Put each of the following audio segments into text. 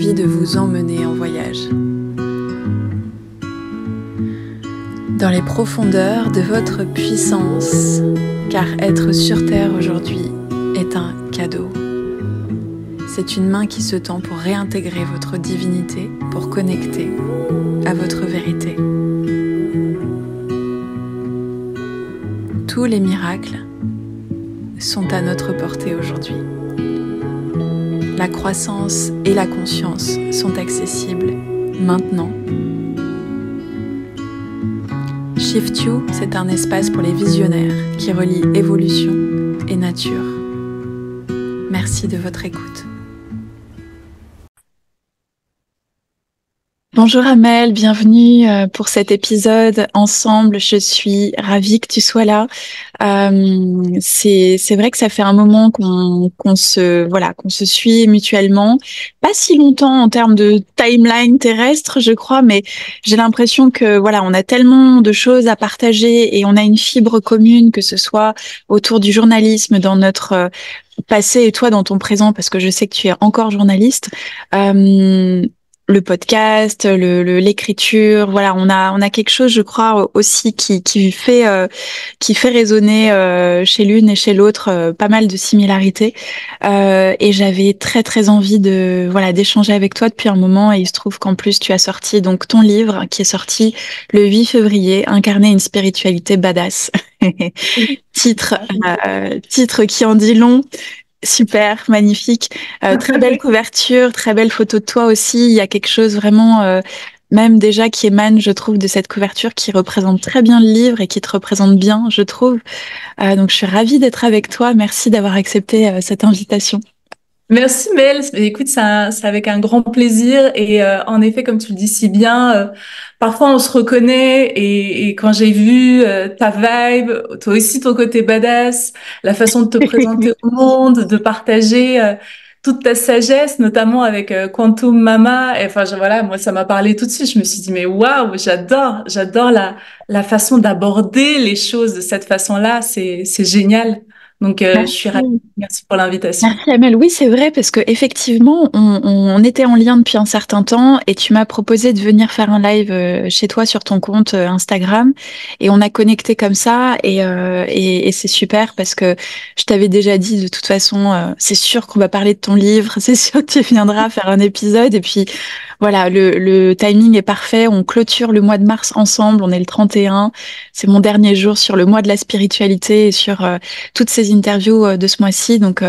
envie de vous emmener en voyage. Dans les profondeurs de votre puissance, car être sur Terre aujourd'hui est un cadeau. C'est une main qui se tend pour réintégrer votre divinité, pour connecter à votre vérité. Tous les miracles sont à notre portée aujourd'hui. La croissance et la conscience sont accessibles maintenant. Shift You, c'est un espace pour les visionnaires qui relie évolution et nature. Merci de votre écoute. Bonjour Amel, bienvenue pour cet épisode ensemble. Je suis ravie que tu sois là. C'est vrai que ça fait un moment qu'on se suit mutuellement. Pas si longtemps en termes de timeline terrestre, je crois, mais j'ai l'impression que on a tellement de choses à partager et on a une fibre commune, que ce soit autour du journalisme dans notre passé et toi dans ton présent, parce que je sais que tu es encore journaliste. Le podcast, l'écriture, on a quelque chose, je crois, aussi qui fait résonner chez l'une et chez l'autre pas mal de similarités. Et j'avais très très envie d'échanger avec toi depuis un moment. Et il se trouve qu'en plus tu as sorti donc ton livre qui est sorti le 8 février, Incarner une spiritualité badass. Titre qui en dit long. Super, magnifique. Très belle couverture, très belle photo de toi aussi. Il y a quelque chose vraiment, même déjà qui émane, je trouve, de cette couverture qui représente très bien le livre et qui te représente bien, je trouve. Donc, je suis ravie d'être avec toi. Merci d'avoir accepté cette invitation. Merci Mel, écoute, c'est avec un grand plaisir et en effet, comme tu le dis si bien, parfois on se reconnaît et quand j'ai vu ta vibe, toi aussi ton côté badass, la façon de te présenter au monde, de partager toute ta sagesse, notamment avec Quantum Mama, et enfin moi ça m'a parlé tout de suite. Je me suis dit mais waouh, j'adore la façon d'aborder les choses de cette façon-là, c'est génial. Donc je suis ravie. Merci. Merci pour l'invitation. Merci Amel. Oui, c'est vrai, parce que effectivement, on était en lien depuis un certain temps et tu m'as proposé de venir faire un live chez toi sur ton compte Instagram et on a connecté comme ça et c'est super parce que je t'avais déjà dit de toute façon, c'est sûr qu'on va parler de ton livre, c'est sûr que tu viendras faire un épisode et puis voilà, le timing est parfait. On clôture le mois de mars ensemble, on est le 31. C'est mon dernier jour sur le mois de la spiritualité et sur toutes ces interviews de ce mois-ci. Donc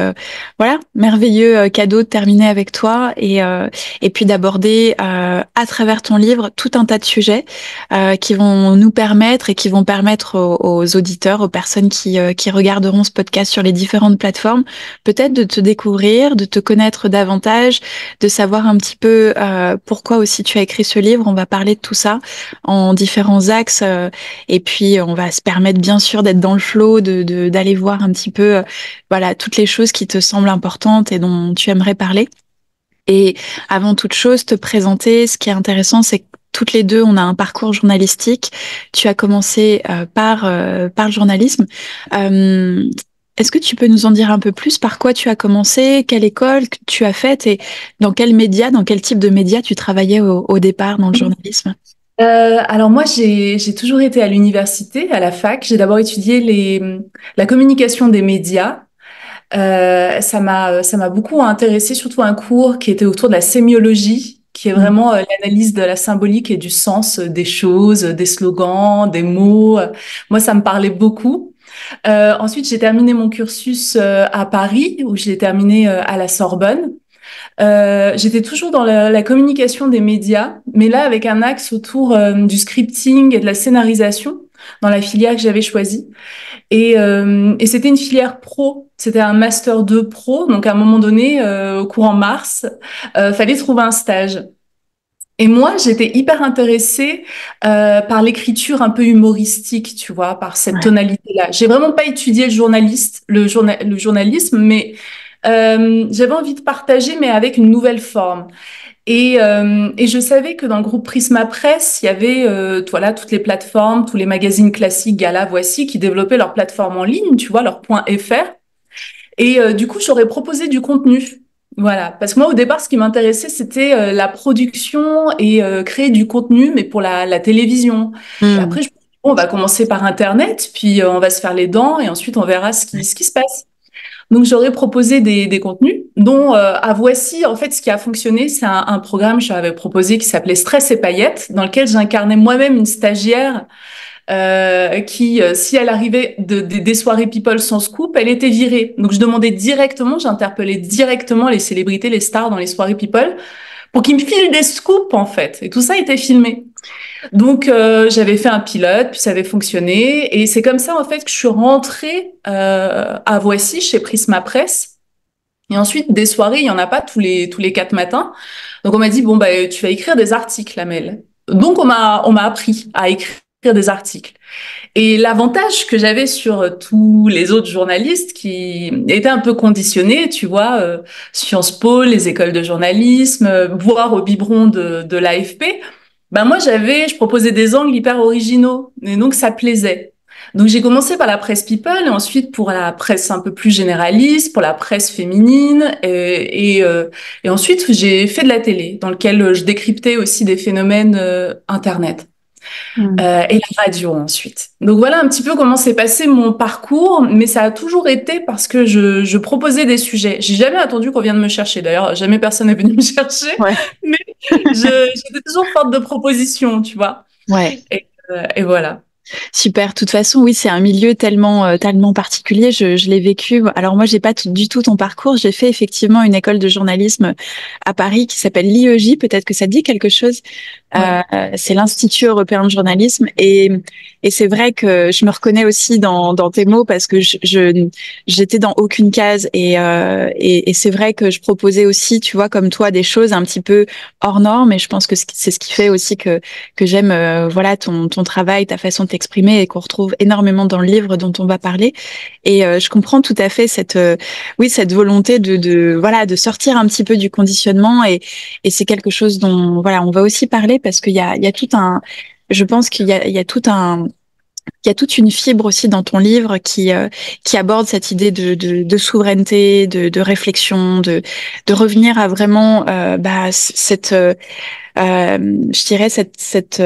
voilà, merveilleux cadeau de terminer avec toi et puis d'aborder à travers ton livre tout un tas de sujets qui vont nous permettre et qui vont permettre aux auditeurs, aux personnes qui regarderont ce podcast sur les différentes plateformes, peut-être de te découvrir, de te connaître davantage, de savoir un petit peu pourquoi aussi tu as écrit ce livre. On va parler de tout ça en différents axes et puis on va se permettre bien sûr d'être dans le flow, d'aller voir un petit peu toutes les choses qui te semblent importantes et dont tu aimerais parler. Et avant toute chose, te présenter. Ce qui est intéressant, c'est que toutes les deux, on a un parcours journalistique. Tu as commencé par le journalisme. Est-ce que tu peux nous en dire un peu plus? Par quoi tu as commencé? Quelle école que tu as faite? Et dans quel média, dans quel type de média tu travaillais au départ dans le journalisme? Alors moi, j'ai toujours été à l'université, à la fac. J'ai d'abord étudié la communication des médias. Ça m'a beaucoup intéressé, surtout un cours qui était autour de la sémiologie, qui est Mm. vraiment l'analyse de la symbolique et du sens des choses, des slogans, des mots. Moi, ça me parlait beaucoup. Ensuite, j'ai terminé mon cursus à Paris, où je l'ai terminé à la Sorbonne. J'étais toujours dans la communication des médias, mais là avec un axe autour du scripting et de la scénarisation dans la filière que j'avais choisie. Et c'était une filière pro, c'était un master 2 pro, donc à un moment donné, au courant mars, fallait trouver un stage. Et moi, j'étais hyper intéressée par l'écriture un peu humoristique, tu vois, par cette Ouais. tonalité-là. J'ai vraiment pas étudié le journalisme, mais j'avais envie de partager, mais avec une nouvelle forme. Et je savais que dans le groupe Prisma Presse, il y avait voilà, toutes les plateformes, tous les magazines classiques, Gala, Voici, qui développaient leur plateforme en ligne, tu vois, leur point .fr. Et du coup, j'aurais proposé du contenu. Voilà, parce que moi au départ, ce qui m'intéressait, c'était la production et créer du contenu, mais pour la télévision. Et Hmm. après, je me suis dit, bon, on va commencer par Internet, puis on va se faire les dents, et ensuite on verra ce qui se passe. Donc j'aurais proposé des contenus, dont à Voici, en fait, ce qui a fonctionné, c'est un programme que j'avais proposé qui s'appelait Stress et paillettes, dans lequel j'incarnais moi-même une stagiaire qui, si elle arrivait des soirées people sans scoop, elle était virée. Donc je demandais directement, j'interpellais directement les célébrités, les stars dans les soirées people, pour qu'ils me filent des scoops en fait. Et tout ça était filmé. Donc j'avais fait un pilote, puis ça avait fonctionné. Et c'est comme ça en fait que je suis rentrée à Voici chez Prisma Presse. Et ensuite, des soirées, il y en a pas tous les 4 matins. Donc on m'a dit bon bah tu vas écrire des articles, Amel. Donc on m'a appris à écrire des articles. Et l'avantage que j'avais sur tous les autres journalistes qui étaient un peu conditionnés, tu vois, Sciences Po, les écoles de journalisme, voire au biberon de l'AFP, ben moi je proposais des angles hyper originaux, et donc ça plaisait. Donc j'ai commencé par la presse people et ensuite pour la presse un peu plus généraliste, pour la presse féminine et ensuite j'ai fait de la télé dans lequel je décryptais aussi des phénomènes Internet Hmm. et la radio ensuite. Donc voilà un petit peu comment s'est passé mon parcours, mais ça a toujours été parce que je proposais des sujets. J'ai jamais attendu qu'on vienne me chercher. D'ailleurs, jamais personne n'est venu me chercher, Ouais. mais j'étais toujours forte de propositions, tu vois. Ouais. Et voilà. Super. De toute façon, oui, c'est un milieu tellement, tellement particulier. Je l'ai vécu. Alors moi, j'ai pas du tout ton parcours. J'ai fait effectivement une école de journalisme à Paris qui s'appelle l'IEJ. Peut-être que ça te dit quelque chose. Ouais. C'est l'Institut européen de journalisme et c'est vrai que je me reconnais aussi dans tes mots parce que j'étais dans aucune case et c'est vrai que je proposais aussi, tu vois, comme toi, des choses un petit peu hors normes et je pense que c'est ce qui fait aussi que j'aime voilà ton travail, ta façon de t'exprimer et qu'on retrouve énormément dans le livre dont on va parler. Et je comprends tout à fait cette oui cette volonté de voilà de sortir un petit peu du conditionnement et c'est quelque chose dont voilà on va aussi parler parce qu'il y a tout un je pense il y a tout un il y a toute une fibre aussi dans ton livre qui aborde cette idée de souveraineté, de réflexion, de revenir à vraiment bah, cette je dirais cette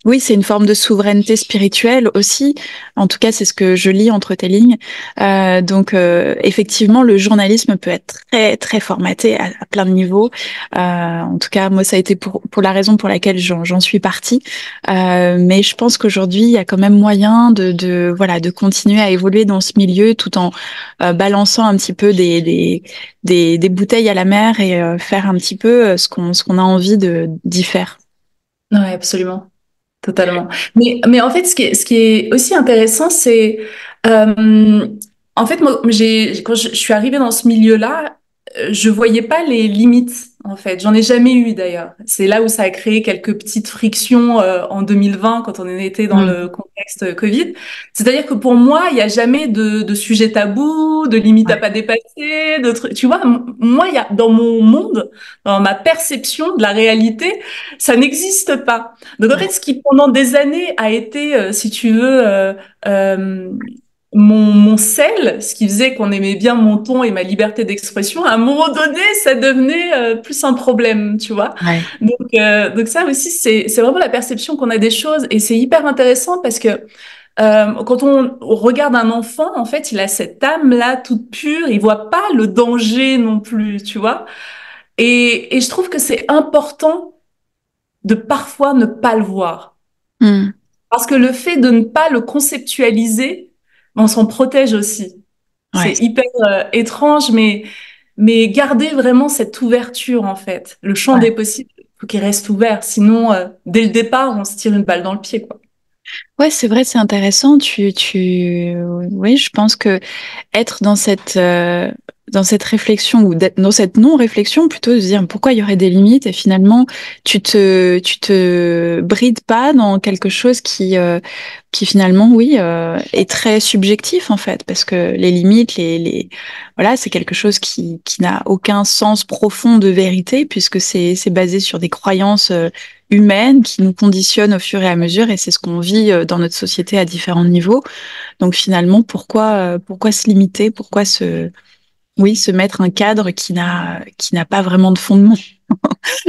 oui, c'est une forme de souveraineté spirituelle aussi. En tout cas, c'est ce que je lis entre tes lignes. Donc, effectivement, le journalisme peut être très, très formaté à plein de niveaux. En tout cas, moi, ça a été pour la raison pour laquelle j'en suis partie. Mais je pense qu'aujourd'hui, il y a quand même moyen voilà, de continuer à évoluer dans ce milieu tout en balançant un petit peu des bouteilles à la mer et faire un petit peu ce qu'on a envie d'y faire. Ouais, absolument. Totalement. Mais en fait, ce qui est aussi intéressant, c'est, euh, en fait, moi, quand je suis arrivée dans ce milieu-là, je voyais pas les limites, en fait. J'en ai jamais eu, d'ailleurs. C'est là où ça a créé quelques petites frictions, en 2020, quand on était dans le Mm. contexte Covid. C'est-à-dire que pour moi, il y a jamais de sujet tabou, de limite à Ouais, pas dépasser, de trucs. Tu vois, moi, il y a, dans mon monde, dans ma perception de la réalité, ça n'existe pas. Donc en fait, ouais, ce qui pendant des années a été, si tu veux, euh, mon sel, ce qui faisait qu'on aimait bien mon ton et ma liberté d'expression, à un moment donné, ça devenait plus un problème, tu vois. ouais. Donc ça aussi, c'est vraiment la perception qu'on a des choses et c'est hyper intéressant parce que quand on regarde un enfant, en fait, il a cette âme-là toute pure, il voit pas le danger non plus, tu vois. Et je trouve que c'est important de parfois ne pas le voir. Mm. Parce que le fait de ne pas le conceptualiser, on s'en protège aussi. C'est Ouais. hyper étrange, mais garder vraiment cette ouverture, en fait. Le champ Ouais. des possibles, faut qu'il reste ouvert. Sinon, dès le départ, on se tire une balle dans le pied, quoi. Ouais, c'est vrai, c'est intéressant. Oui, je pense que être dans cette réflexion ou d'être dans cette non-réflexion, plutôt de se dire pourquoi il y aurait des limites et finalement tu te brides pas dans quelque chose qui finalement, oui, est très subjectif en fait, parce que les limites, voilà, c'est quelque chose qui n'a aucun sens profond de vérité puisque c'est basé sur des croyances humaines qui nous conditionnent au fur et à mesure et c'est ce qu'on vit dans notre société à différents niveaux. Donc finalement, pourquoi se limiter? Pourquoi se oui, se mettre un cadre qui n'a pas vraiment de fondement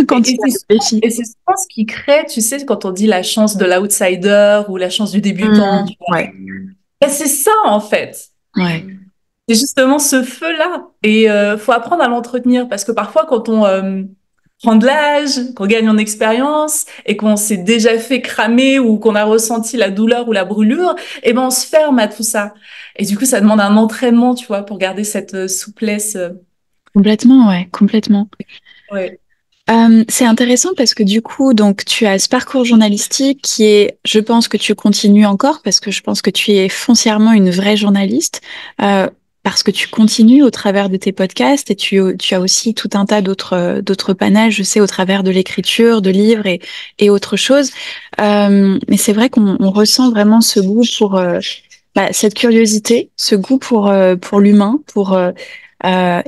quand tu Et c'est réfléchis. et c'est souvent ce qui crée, tu sais, quand on dit la chance de l'outsider ou la chance du débutant, tu vois. Ouais, Ben, c'est ça, en fait. ouais, C'est justement ce feu-là. Et faut apprendre à l'entretenir parce que parfois, quand on prend de l'âge, qu'on gagne en expérience et qu'on s'est déjà fait cramer ou qu'on a ressenti la douleur ou la brûlure, eh ben, on se ferme à tout ça. Et du coup, ça demande un entraînement, tu vois, pour garder cette souplesse. complètement, ouais, complètement. Ouais. C'est intéressant parce que du coup, donc tu as ce parcours journalistique qui est, je pense que tu continues encore parce que je pense que tu es foncièrement une vraie journaliste, euh, parce que tu continues au travers de tes podcasts et tu as aussi tout un tas d'autres panaches, je sais, au travers de l'écriture, de livres et autre chose. Mais c'est vrai qu'on ressent vraiment ce goût pour cette curiosité, ce goût pour l'humain,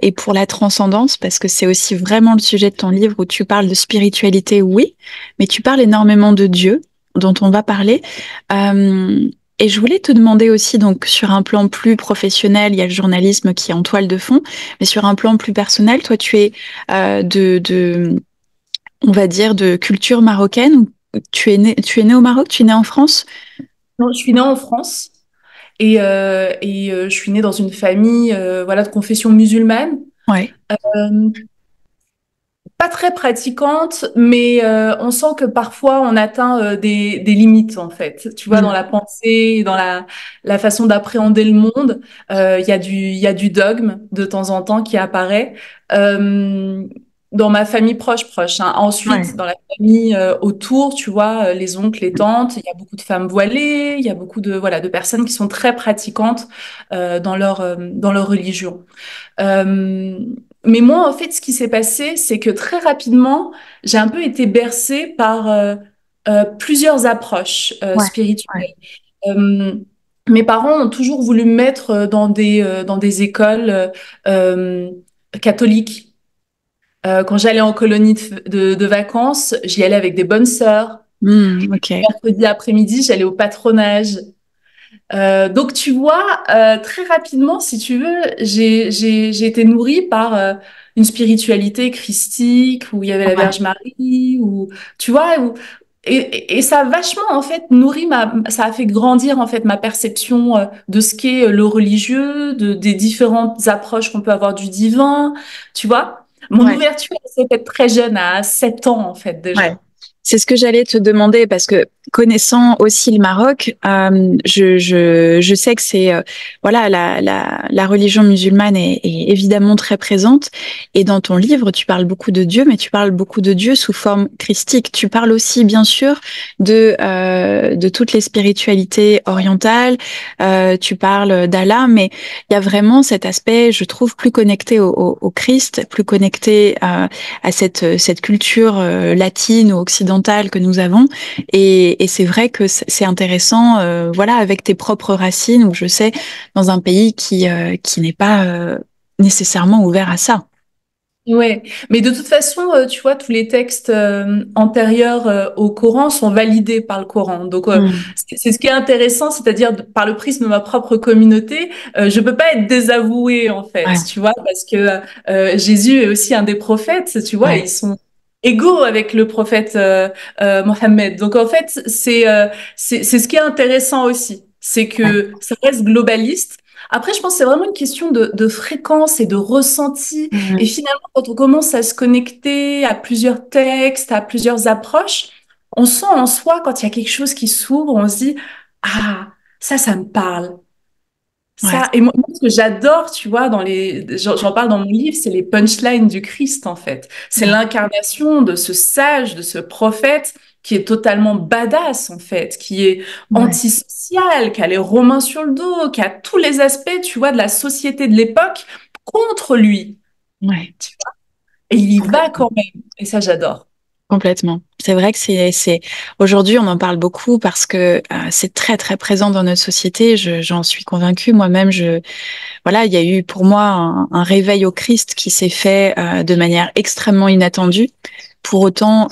et pour la transcendance, parce que c'est aussi vraiment le sujet de ton livre où tu parles de spiritualité, oui, mais tu parles énormément de Dieu, dont on va parler. Et je voulais te demander aussi, donc sur un plan plus professionnel, il y a le journalisme qui est en toile de fond, mais sur un plan plus personnel, toi, tu es on va dire, de culture marocaine, ou tu es né au Maroc, tu es né en France? Non, je suis née en France je suis née dans une famille voilà, de confession musulmane. Ouais. Euh, Pas très pratiquante, mais on sent que parfois on atteint des limites en fait. Tu vois, dans Mm. la pensée, dans la façon d'appréhender le monde, il y a du dogme de temps en temps qui apparaît. Euh, Dans ma famille proche, hein. Ouais. Ensuite, dans la famille autour, tu vois, les oncles, les tantes, il y a beaucoup de femmes voilées, il y a beaucoup de voilà de personnes qui sont très pratiquantes dans leur religion. Euh, mais moi, en fait, ce qui s'est passé, c'est que très rapidement, j'ai un peu été bercée par plusieurs approches Ouais. Ouais. spirituelles. Euh, Mes parents ont toujours voulu me mettre dans des écoles euh, catholiques. Quand j'allais en colonie de vacances, j'y allais avec des bonnes sœurs. Ok. Mercredi après-midi, j'allais au patronage. Donc tu vois, très rapidement, si tu veux, j'ai été nourrie par une spiritualité christique où il y avait la Ouais. Vierge Marie, ou tu vois, et ça a vachement en fait nourri ça a fait grandir en fait ma perception de ce qu'est le religieux, des différentes approches qu'on peut avoir du divin, tu vois. Mon Ouais. ouverture, elle s'est faite très jeune, à 7 ans en fait Ouais. déjà. C'est ce que j'allais te demander parce que connaissant aussi le Maroc, je sais que c'est voilà la religion musulmane est évidemment très présente et dans ton livre tu parles beaucoup de Dieu, mais tu parles beaucoup de Dieu sous forme christique. Tu parles aussi bien sûr de toutes les spiritualités orientales. Tu parles d'Allah, mais il y a vraiment cet aspect, je trouve, plus connecté au Christ, plus connecté à cette culture latine ou occidentale que nous avons. Et c'est vrai que c'est intéressant, voilà, avec tes propres racines, où je sais, dans un pays qui n'est pas nécessairement ouvert à ça. Ouais, mais de toute façon, tu vois, tous les textes antérieurs au Coran sont validés par le Coran. Donc, Mm. c'est ce qui est intéressant, c'est-à-dire par le prisme de ma propre communauté, je peux pas être désavouée en fait, Ouais, tu vois, parce que Jésus est aussi un des prophètes, tu vois, et ouais, ils sont égaux avec le prophète Mohammed. Donc, en fait, c'est ce qui est intéressant aussi, c'est ouais. que ça reste globaliste. Après, je pense que c'est vraiment une question de fréquence et de ressenti. Et Mm. finalement, quand on commence à se connecter à plusieurs textes, à plusieurs approches, on sent en soi, quand il y a quelque chose qui s'ouvre, on se dit, ah, ça me parle. Ouais, Ça, et moi, ce que j'adore, tu vois, j'en parle dans mon livre, c'est les punchlines du Christ, en fait. C'est ouais, l'incarnation de ce sage, de ce prophète qui est totalement badass, en fait, qui est ouais, antisocial, qui a les Romains sur le dos, qui a tous les aspects, tu vois, de la société de l'époque contre lui. ouais. Et il y va quand même. Et ça, j'adore. Complètement. C'est vrai que aujourd'hui on en parle beaucoup parce que c'est très très présent dans notre société. J'en suis convaincue. Moi-même, voilà, il y a eu pour moi un réveil au Christ qui s'est fait de manière extrêmement inattendue. Pour autant,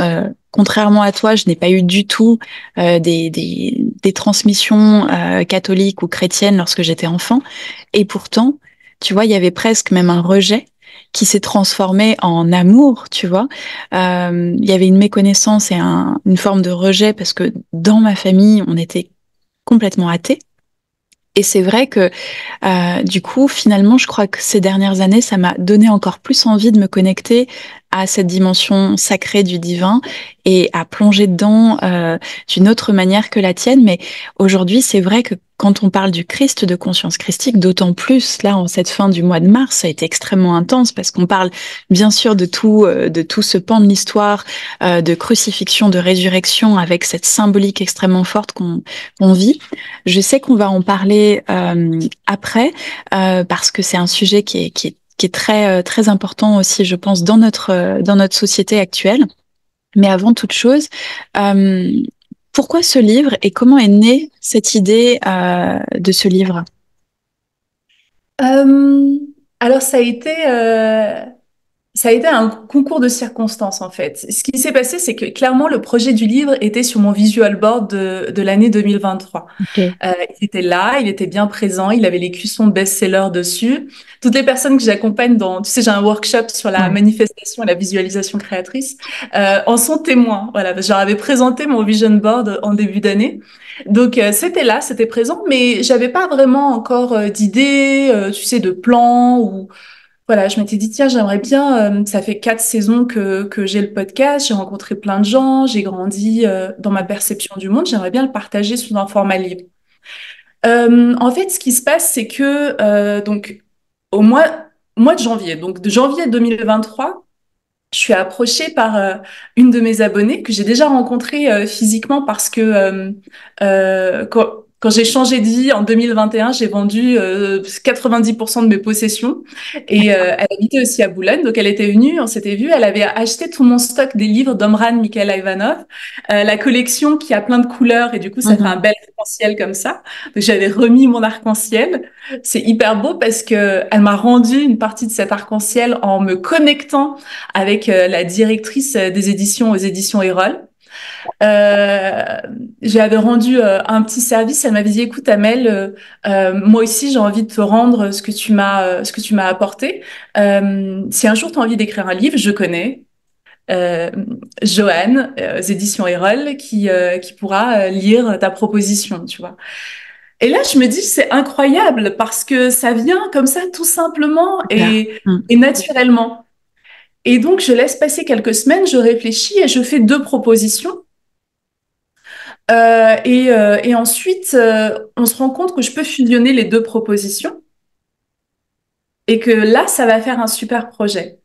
contrairement à toi, je n'ai pas eu du tout des transmissions catholiques ou chrétiennes lorsque j'étais enfant. Et pourtant, Tu vois, il y avait presque même un rejet qui s'est transformé en amour, tu vois. Il y avait une méconnaissance et une forme de rejet parce que dans ma famille, on était complètement athées. Et c'est vrai que du coup, finalement, je crois que ces dernières années, ça m'a donné encore plus envie de me connecter à cette dimension sacrée du divin et à plonger dedans d'une autre manière que la tienne. Mais aujourd'hui, c'est vrai que quand on parle du Christ, de conscience christique, d'autant plus là en cette fin du mois de mars, ça a été extrêmement intense parce qu'on parle bien sûr de tout ce pan de l'histoire de crucifixion, de résurrection, avec cette symbolique extrêmement forte qu'on vit. Je sais qu'on va en parler après parce que c'est un sujet qui est très très important aussi, je pense, dans notre société actuelle. Mais avant toute chose, euh, pourquoi ce livre et comment est née cette idée de ce livre? Euh, alors ça a été un concours de circonstances en fait. Ce qui s'est passé, c'est que clairement le projet du livre était sur mon visual board de l'année 2023. Ok. Il était là, il était bien présent, il avait l'écusson best-seller dessus. Toutes les personnes que j'accompagne tu sais, j'ai un workshop sur la Ouais. manifestation et la visualisation créatrice, en sont témoins. Voilà, parce que je leur avais présenté mon vision board en début d'année. Donc c'était là, c'était présent, mais j'avais pas vraiment encore d'idées, tu sais, de plans ou voilà, je m'étais dit, tiens, j'aimerais bien, ça fait 4 saisons que j'ai le podcast, j'ai rencontré plein de gens, j'ai grandi dans ma perception du monde, j'aimerais bien le partager sous un format livre. En fait, ce qui se passe, c'est que donc au mois de janvier, donc de janvier 2023, je suis approchée par une de mes abonnées que j'ai déjà rencontrée physiquement parce que quand j'ai changé de vie en 2021, j'ai vendu 90% de mes possessions et elle habitait aussi à Boulogne, donc elle était venue, on s'était vu, elle avait acheté tout mon stock des livres d'Omran Mikhail Ivanov, la collection qui a plein de couleurs et du coup ça fait un Mhm. bel arc-en-ciel comme ça. Donc j'avais remis mon arc-en-ciel. C'est hyper beau parce que elle m'a rendu une partie de cet arc-en-ciel en me connectant avec la directrice des éditions aux éditions Erol. Euh, J'avais rendu un petit service. Elle m'avait dit, écoute, Amel, moi aussi, j'ai envie de te rendre ce que tu m'as apporté. Si un jour tu as envie d'écrire un livre, je connais. Euh, Joanne, aux éditions Erol, qui pourra lire ta proposition, tu vois. Et là, je me dis, c'est incroyable parce que ça vient comme ça, tout simplement Super. Mm. et naturellement. Et donc, je laisse passer quelques semaines, je réfléchis et je fais 2 propositions. Et ensuite, on se rend compte que je peux fusionner les 2 propositions et que là, ça va faire un super projet.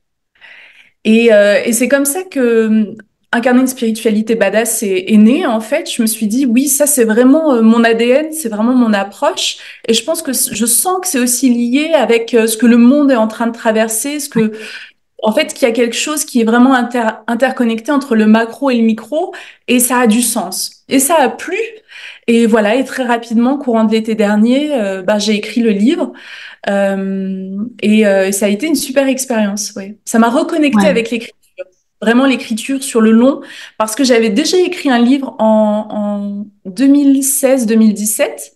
Et c'est comme ça que incarner une spiritualité badass est né. En fait, je me suis dit, oui, ça, c'est vraiment mon ADN, c'est vraiment mon approche. Et je pense que je sens que c'est aussi lié avec ce que le monde est en train de traverser, en fait, qu'il y a quelque chose qui est vraiment interconnecté entre le macro et le micro, et ça a du sens. Et ça a plu. Et voilà, et très rapidement, courant de l'été dernier, bah, j'ai écrit le livre. Et ça a été une super expérience, ouais. Ça m'a reconnecté Ouais. avec l'écriture, vraiment l'écriture sur le long, parce que j'avais déjà écrit un livre en 2016-2017,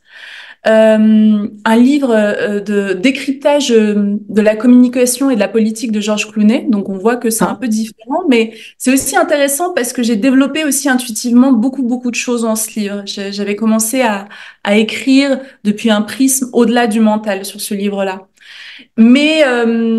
un livre de décryptage de la communication et de la politique de Georges Clooney. Donc on voit que c'est un Ah, peu différent, mais c'est aussi intéressant parce que j'ai développé aussi intuitivement beaucoup de choses dans ce livre. J'avais commencé à écrire depuis un prisme au-delà du mental sur ce livre-là. Mais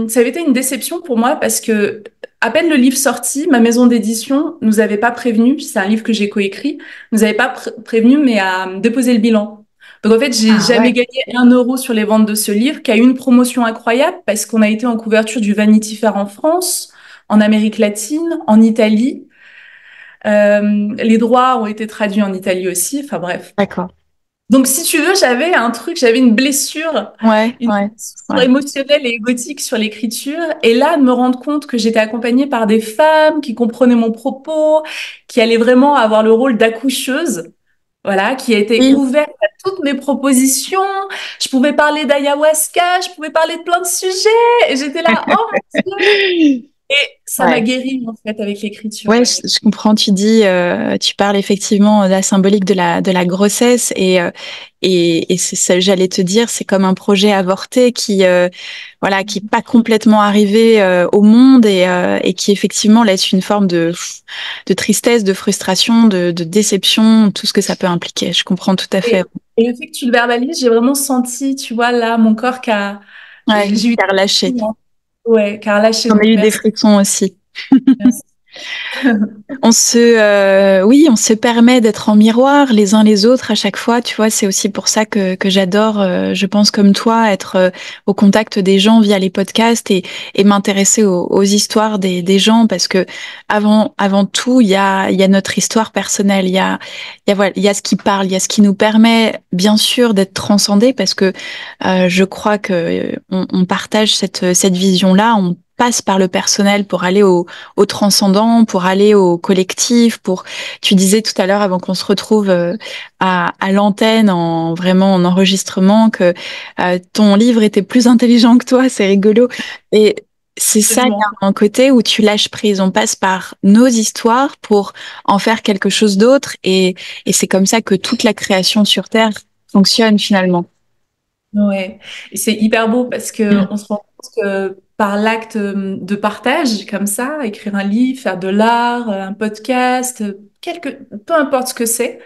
ça avait été une déception pour moi parce que à peine le livre sorti, ma maison d'édition nous avait pas prévenu, c'est un livre que j'ai coécrit, nous avait pas prévenu mais à déposer le bilan. Donc en fait, j'ai ah jamais ouais. gagné 1 euro sur les ventes de ce livre, qui a eu une promotion incroyable parce qu'on a été en couverture du Vanity Fair en France, en Amérique latine, en Italie. Les droits ont été traduits en Italie aussi. Enfin bref. D'accord. Donc, si tu veux, j'avais une blessure, Ouais, une ouais, blessure ouais. émotionnelle et égotique sur l'écriture. Et là, de me rendre compte que j'étais accompagnée par des femmes qui comprenaient mon propos, qui allaient vraiment avoir le rôle d'accoucheuse, voilà, qui étaient Oui. ouvertes à toutes mes propositions. Je pouvais parler d'ayahuasca, je pouvais parler de plein de sujets. Et j'étais là, oh mon Dieu! Et ça m'a Ouais. guérie, en fait, avec l'écriture, Ouais, ouais. je comprends. Tu dis, tu parles effectivement de la symbolique de la grossesse et c'est ça, j'allais te dire, c'est comme un projet avorté qui, voilà, qui est pas complètement arrivé au monde et qui effectivement laisse une forme de tristesse, de frustration, de déception, tout ce que ça peut impliquer. Je comprends tout à fait. Et le fait que tu le verbalises, j'ai vraiment senti, tu vois, là, mon corps Ouais, j'ai eu, car lâché. ouais, qui a relâché, On a donc eu des merci. frissons aussi. Merci. Oui, on se permet d'être en miroir les uns les autres à chaque fois. Tu vois, c'est aussi pour ça que j'adore, je pense comme toi, être au contact des gens via les podcasts et m'intéresser aux histoires des gens parce que avant tout, il y a notre histoire personnelle. Voilà, il y a ce qui parle, il y a ce qui nous permet, bien sûr, d'être transcendé parce que je crois que on partage cette vision-là. On passe par le personnel pour aller au transcendant, pour aller au collectif, pour, tu disais tout à l'heure avant qu'on se retrouve à l'antenne en vraiment en enregistrement que ton livre était plus intelligent que toi, c'est rigolo. Et c'est ça, il y Absolument. a un côté où tu lâches prise. On passe par nos histoires pour en faire quelque chose d'autre et c'est comme ça que toute la création sur Terre fonctionne finalement. Ouais. Et c'est hyper beau parce que on se rend compte que par l'acte de partage, comme ça, écrire un livre, faire de l'art, un podcast, peu importe ce que c'est,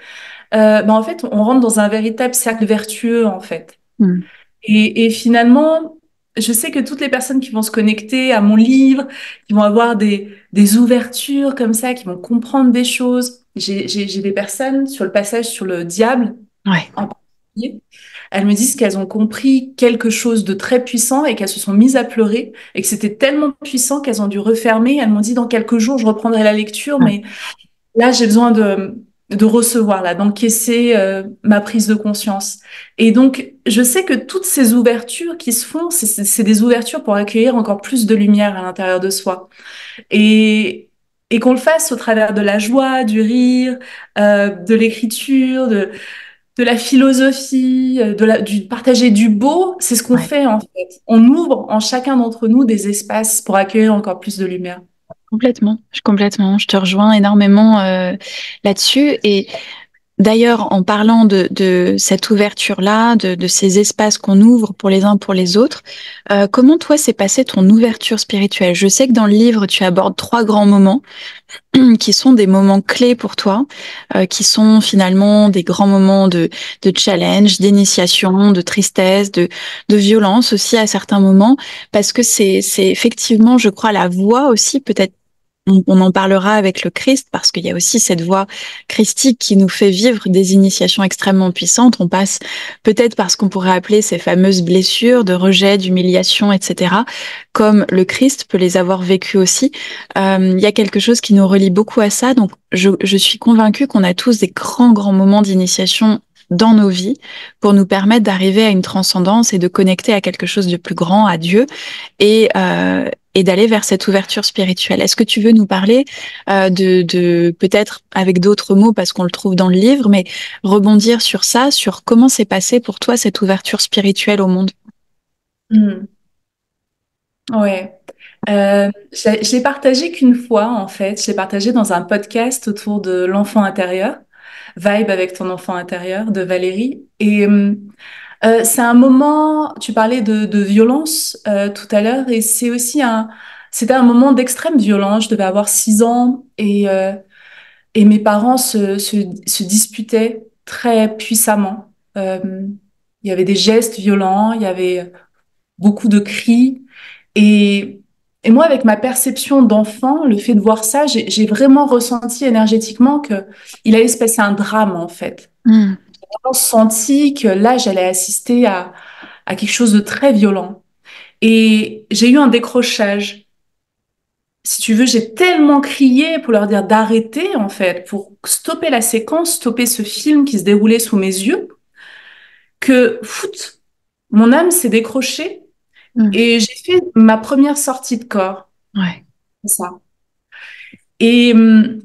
ben en fait, on rentre dans un véritable cercle vertueux, en fait. Mm. Et finalement, je sais que toutes les personnes qui vont se connecter à mon livre, qui vont avoir des ouvertures comme ça, qui vont comprendre des choses. J'ai des personnes sur le passage sur le diable Ouais, en particulier. Elles me disent qu'elles ont compris quelque chose de très puissant et qu'elles se sont mises à pleurer et que c'était tellement puissant qu'elles ont dû refermer. Elles m'ont dit dans quelques jours, je reprendrai la lecture, ouais, mais là, j'ai besoin de recevoir, là, d'encaisser ma prise de conscience. Et donc, je sais que toutes ces ouvertures qui se font, c'est des ouvertures pour accueillir encore plus de lumière à l'intérieur de soi. Et, et qu'on le fasse au travers de la joie, du rire, de l'écriture, de la philosophie, du partager du beau, c'est ce qu'on ouais. fait en fait. On ouvre en chacun d'entre nous des espaces pour accueillir encore plus de lumière. Complètement. Je te rejoins énormément là-dessus. Et d'ailleurs, en parlant de cette ouverture-là, de ces espaces qu'on ouvre pour les uns pour les autres, comment toi s'est passée ton ouverture spirituelle? Je sais que dans le livre, tu abordes trois grands moments qui sont des moments clés pour toi, qui sont finalement des grands moments de challenge, d'initiation, de tristesse, de violence aussi à certains moments, parce que c'est effectivement, je crois, la voie aussi peut-être on en parlera avec le Christ parce qu'il y a aussi cette voie christique qui nous fait vivre des initiations extrêmement puissantes. On passe peut-être par ce qu'on pourrait appeler ces fameuses blessures de rejet, d'humiliation, etc., comme le Christ peut les avoir vécues aussi. Il y a quelque chose qui nous relie beaucoup à ça. Donc, je suis convaincue qu'on a tous des grands moments d'initiation dans nos vies pour nous permettre d'arriver à une transcendance et de connecter à quelque chose de plus grand, à Dieu et d'aller vers cette ouverture spirituelle. Est-ce que tu veux nous parler de peut-être avec d'autres mots parce qu'on le trouve dans le livre, mais rebondir sur ça, sur comment s'est passé pour toi cette ouverture spirituelle au monde? Hmm. Ouais. Je l'ai partagé qu'une fois, en fait. Je l'ai partagé dans un podcast autour de l'enfant intérieur, Vibe avec ton enfant intérieur de Valérie. Et c'est un moment, tu parlais de violence tout à l'heure, et c'était un moment d'extrême violence. Je devais avoir 6 ans et mes parents se disputaient très puissamment. Il y avait des gestes violents, il y avait beaucoup de cris. Et, et moi, avec ma perception d'enfant, le fait de voir ça, j'ai vraiment ressenti énergétiquement que il allait se passer un drame, en fait. Hmm. J'ai vraiment senti que là, j'allais assister à quelque chose de très violent. Et j'ai eu un décrochage. Si tu veux, j'ai tellement crié pour leur dire d'arrêter, en fait, pour stopper la séquence, stopper ce film qui se déroulait sous mes yeux, que, foot, mon âme s'est décrochée Hmm. et j'ai fait ma première sortie de corps. Ouais. C'est ça. Et, hum,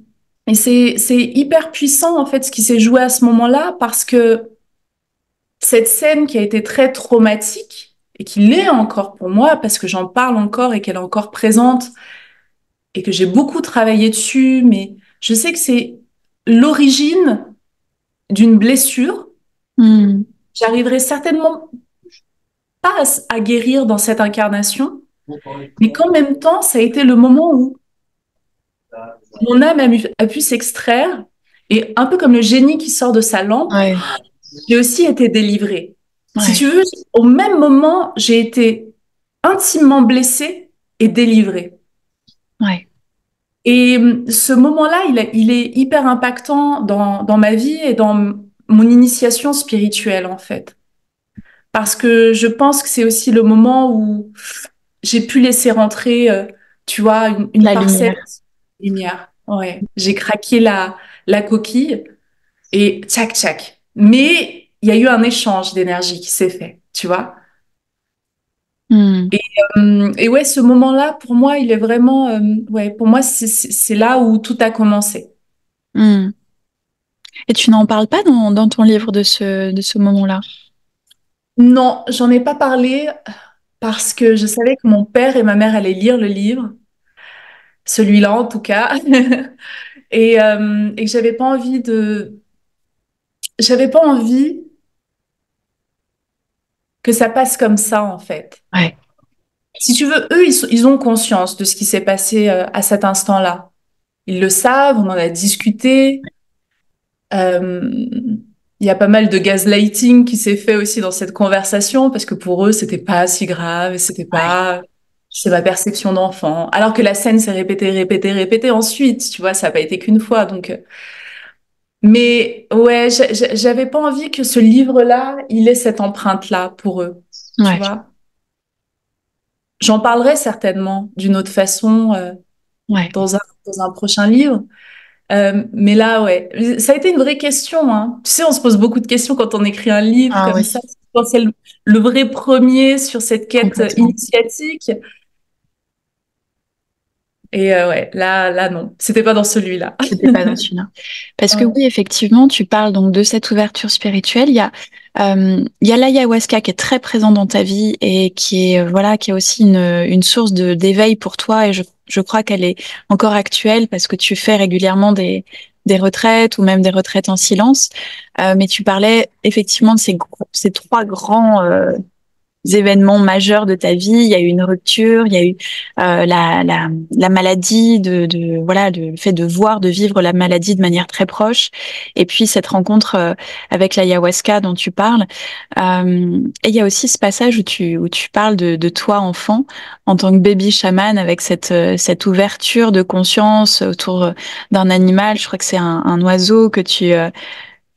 et c'est hyper puissant, en fait, ce qui s'est joué à ce moment-là, parce que cette scène qui a été très traumatique, et qui l'est encore pour moi, parce que j'en parle encore et qu'elle est encore présente, et que j'ai beaucoup travaillé dessus, mais je sais que c'est l'origine d'une blessure. Hmm. J'arriverai certainement pas à guérir dans cette incarnation, mais qu'en même temps, ça a été le moment où mon âme a pu s'extraire et un peu comme le génie qui sort de sa lampe, Ouais, j'ai aussi été délivrée. Si ouais, tu veux, au même moment, j'ai été intimement blessée et délivrée. ouais. Et ce moment-là, il est hyper impactant dans ma vie et dans mon initiation spirituelle, en fait. Parce que je pense que c'est aussi le moment où j'ai pu laisser rentrer, tu vois, une La parcelle lumière. de lumière. Ouais. J'ai craqué la coquille et tchac, tchac. Mais il y a eu un échange d'énergie qui s'est fait, tu vois. Hmm. Et ouais, ce moment-là, pour moi, il est vraiment, ouais, pour moi, c'est là où tout a commencé. Hmm. Et tu n'en parles pas dans ton livre de ce moment-là? Non, j'en ai pas parlé parce que je savais que mon père et ma mère allaient lire le livre, celui-là en tout cas, et que j'avais pas envie que ça passe comme ça en fait. Ouais, Si tu veux, eux, ils ont conscience de ce qui s'est passé à cet instant-là. Ils le savent, on en a discuté. Euh, il y a pas mal de gaslighting qui s'est fait aussi dans cette conversation parce que pour eux, c'était pas si grave, et c'était ouais. pas, c'est ma perception d'enfant. Alors que la scène s'est répétée, répétée, répétée ensuite, tu vois, ça n'a pas été qu'une fois. Donc, mais ouais, j'avais pas envie que ce livre-là, il ait cette empreinte-là pour eux, tu Ouais, vois. J'en parlerai certainement d'une autre façon ouais. dans un prochain livre. Mais là, ouais, ça a été une vraie question, hein. Tu sais, on se pose beaucoup de questions quand on écrit un livre Ah comme ça. oui, Quand c'est le vrai premier sur cette quête complètement. initiatique. Et ouais, là, non, c'était pas dans celui-là. C'était pas dans celui-là. Parce que Ouais. oui, effectivement, tu parles donc de cette ouverture spirituelle. Il y a l'ayahuasca qui est très présent dans ta vie et qui est, voilà, qui est aussi une source d'éveil pour toi. Et je crois qu'elle est encore actuelle parce que tu fais régulièrement des retraites ou même des retraites en silence. Mais tu parlais effectivement de ces trois grands, événements majeurs de ta vie. Il y a eu une rupture, il y a eu la maladie, voilà, le fait de voir, de vivre la maladie de manière très proche, et puis cette rencontre avec l'ayahuasca dont tu parles. Et il y a aussi ce passage où tu parles de toi enfant en tant que baby chaman avec cette ouverture de conscience autour d'un animal. Je crois que c'est un oiseau que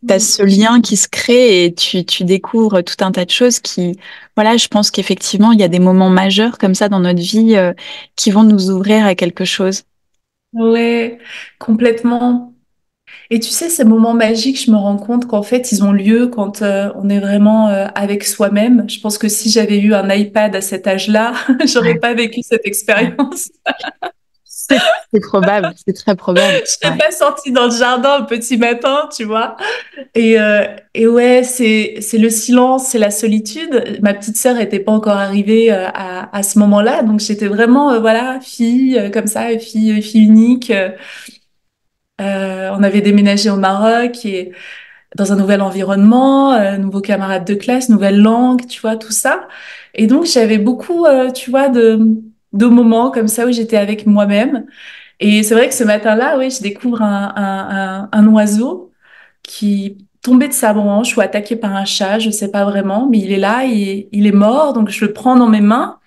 t'as ce lien qui se crée et tu découvres tout un tas de choses qui, voilà, je pense qu'effectivement, il y a des moments majeurs comme ça dans notre vie qui vont nous ouvrir à quelque chose. Ouais, complètement. Et tu sais, ces moments magiques, je me rends compte qu'en fait, ils ont lieu quand on est vraiment avec soi-même. Je pense que si j'avais eu un iPad à cet âge-là, j'aurais Ouais, pas vécu cette ouais. expérience. C'est probable, c'est très probable. Je serais Ouais, pas sortie dans le jardin au petit matin, tu vois. Et ouais, c'est le silence, c'est la solitude. Ma petite sœur était pas encore arrivée à ce moment-là, donc j'étais vraiment voilà fille comme ça, fille unique. On avait déménagé au Maroc et dans un nouvel environnement, nouveaux camarades de classe, nouvelle langue, tu vois tout ça. Et donc j'avais beaucoup, tu vois, de moments comme ça où j'étais avec moi-même. Et c'est vrai que ce matin-là, oui, je découvre un oiseau qui tombait de sa branche ou attaqué par un chat, je sais pas vraiment, mais il est là, il est mort, donc je le prends dans mes mains.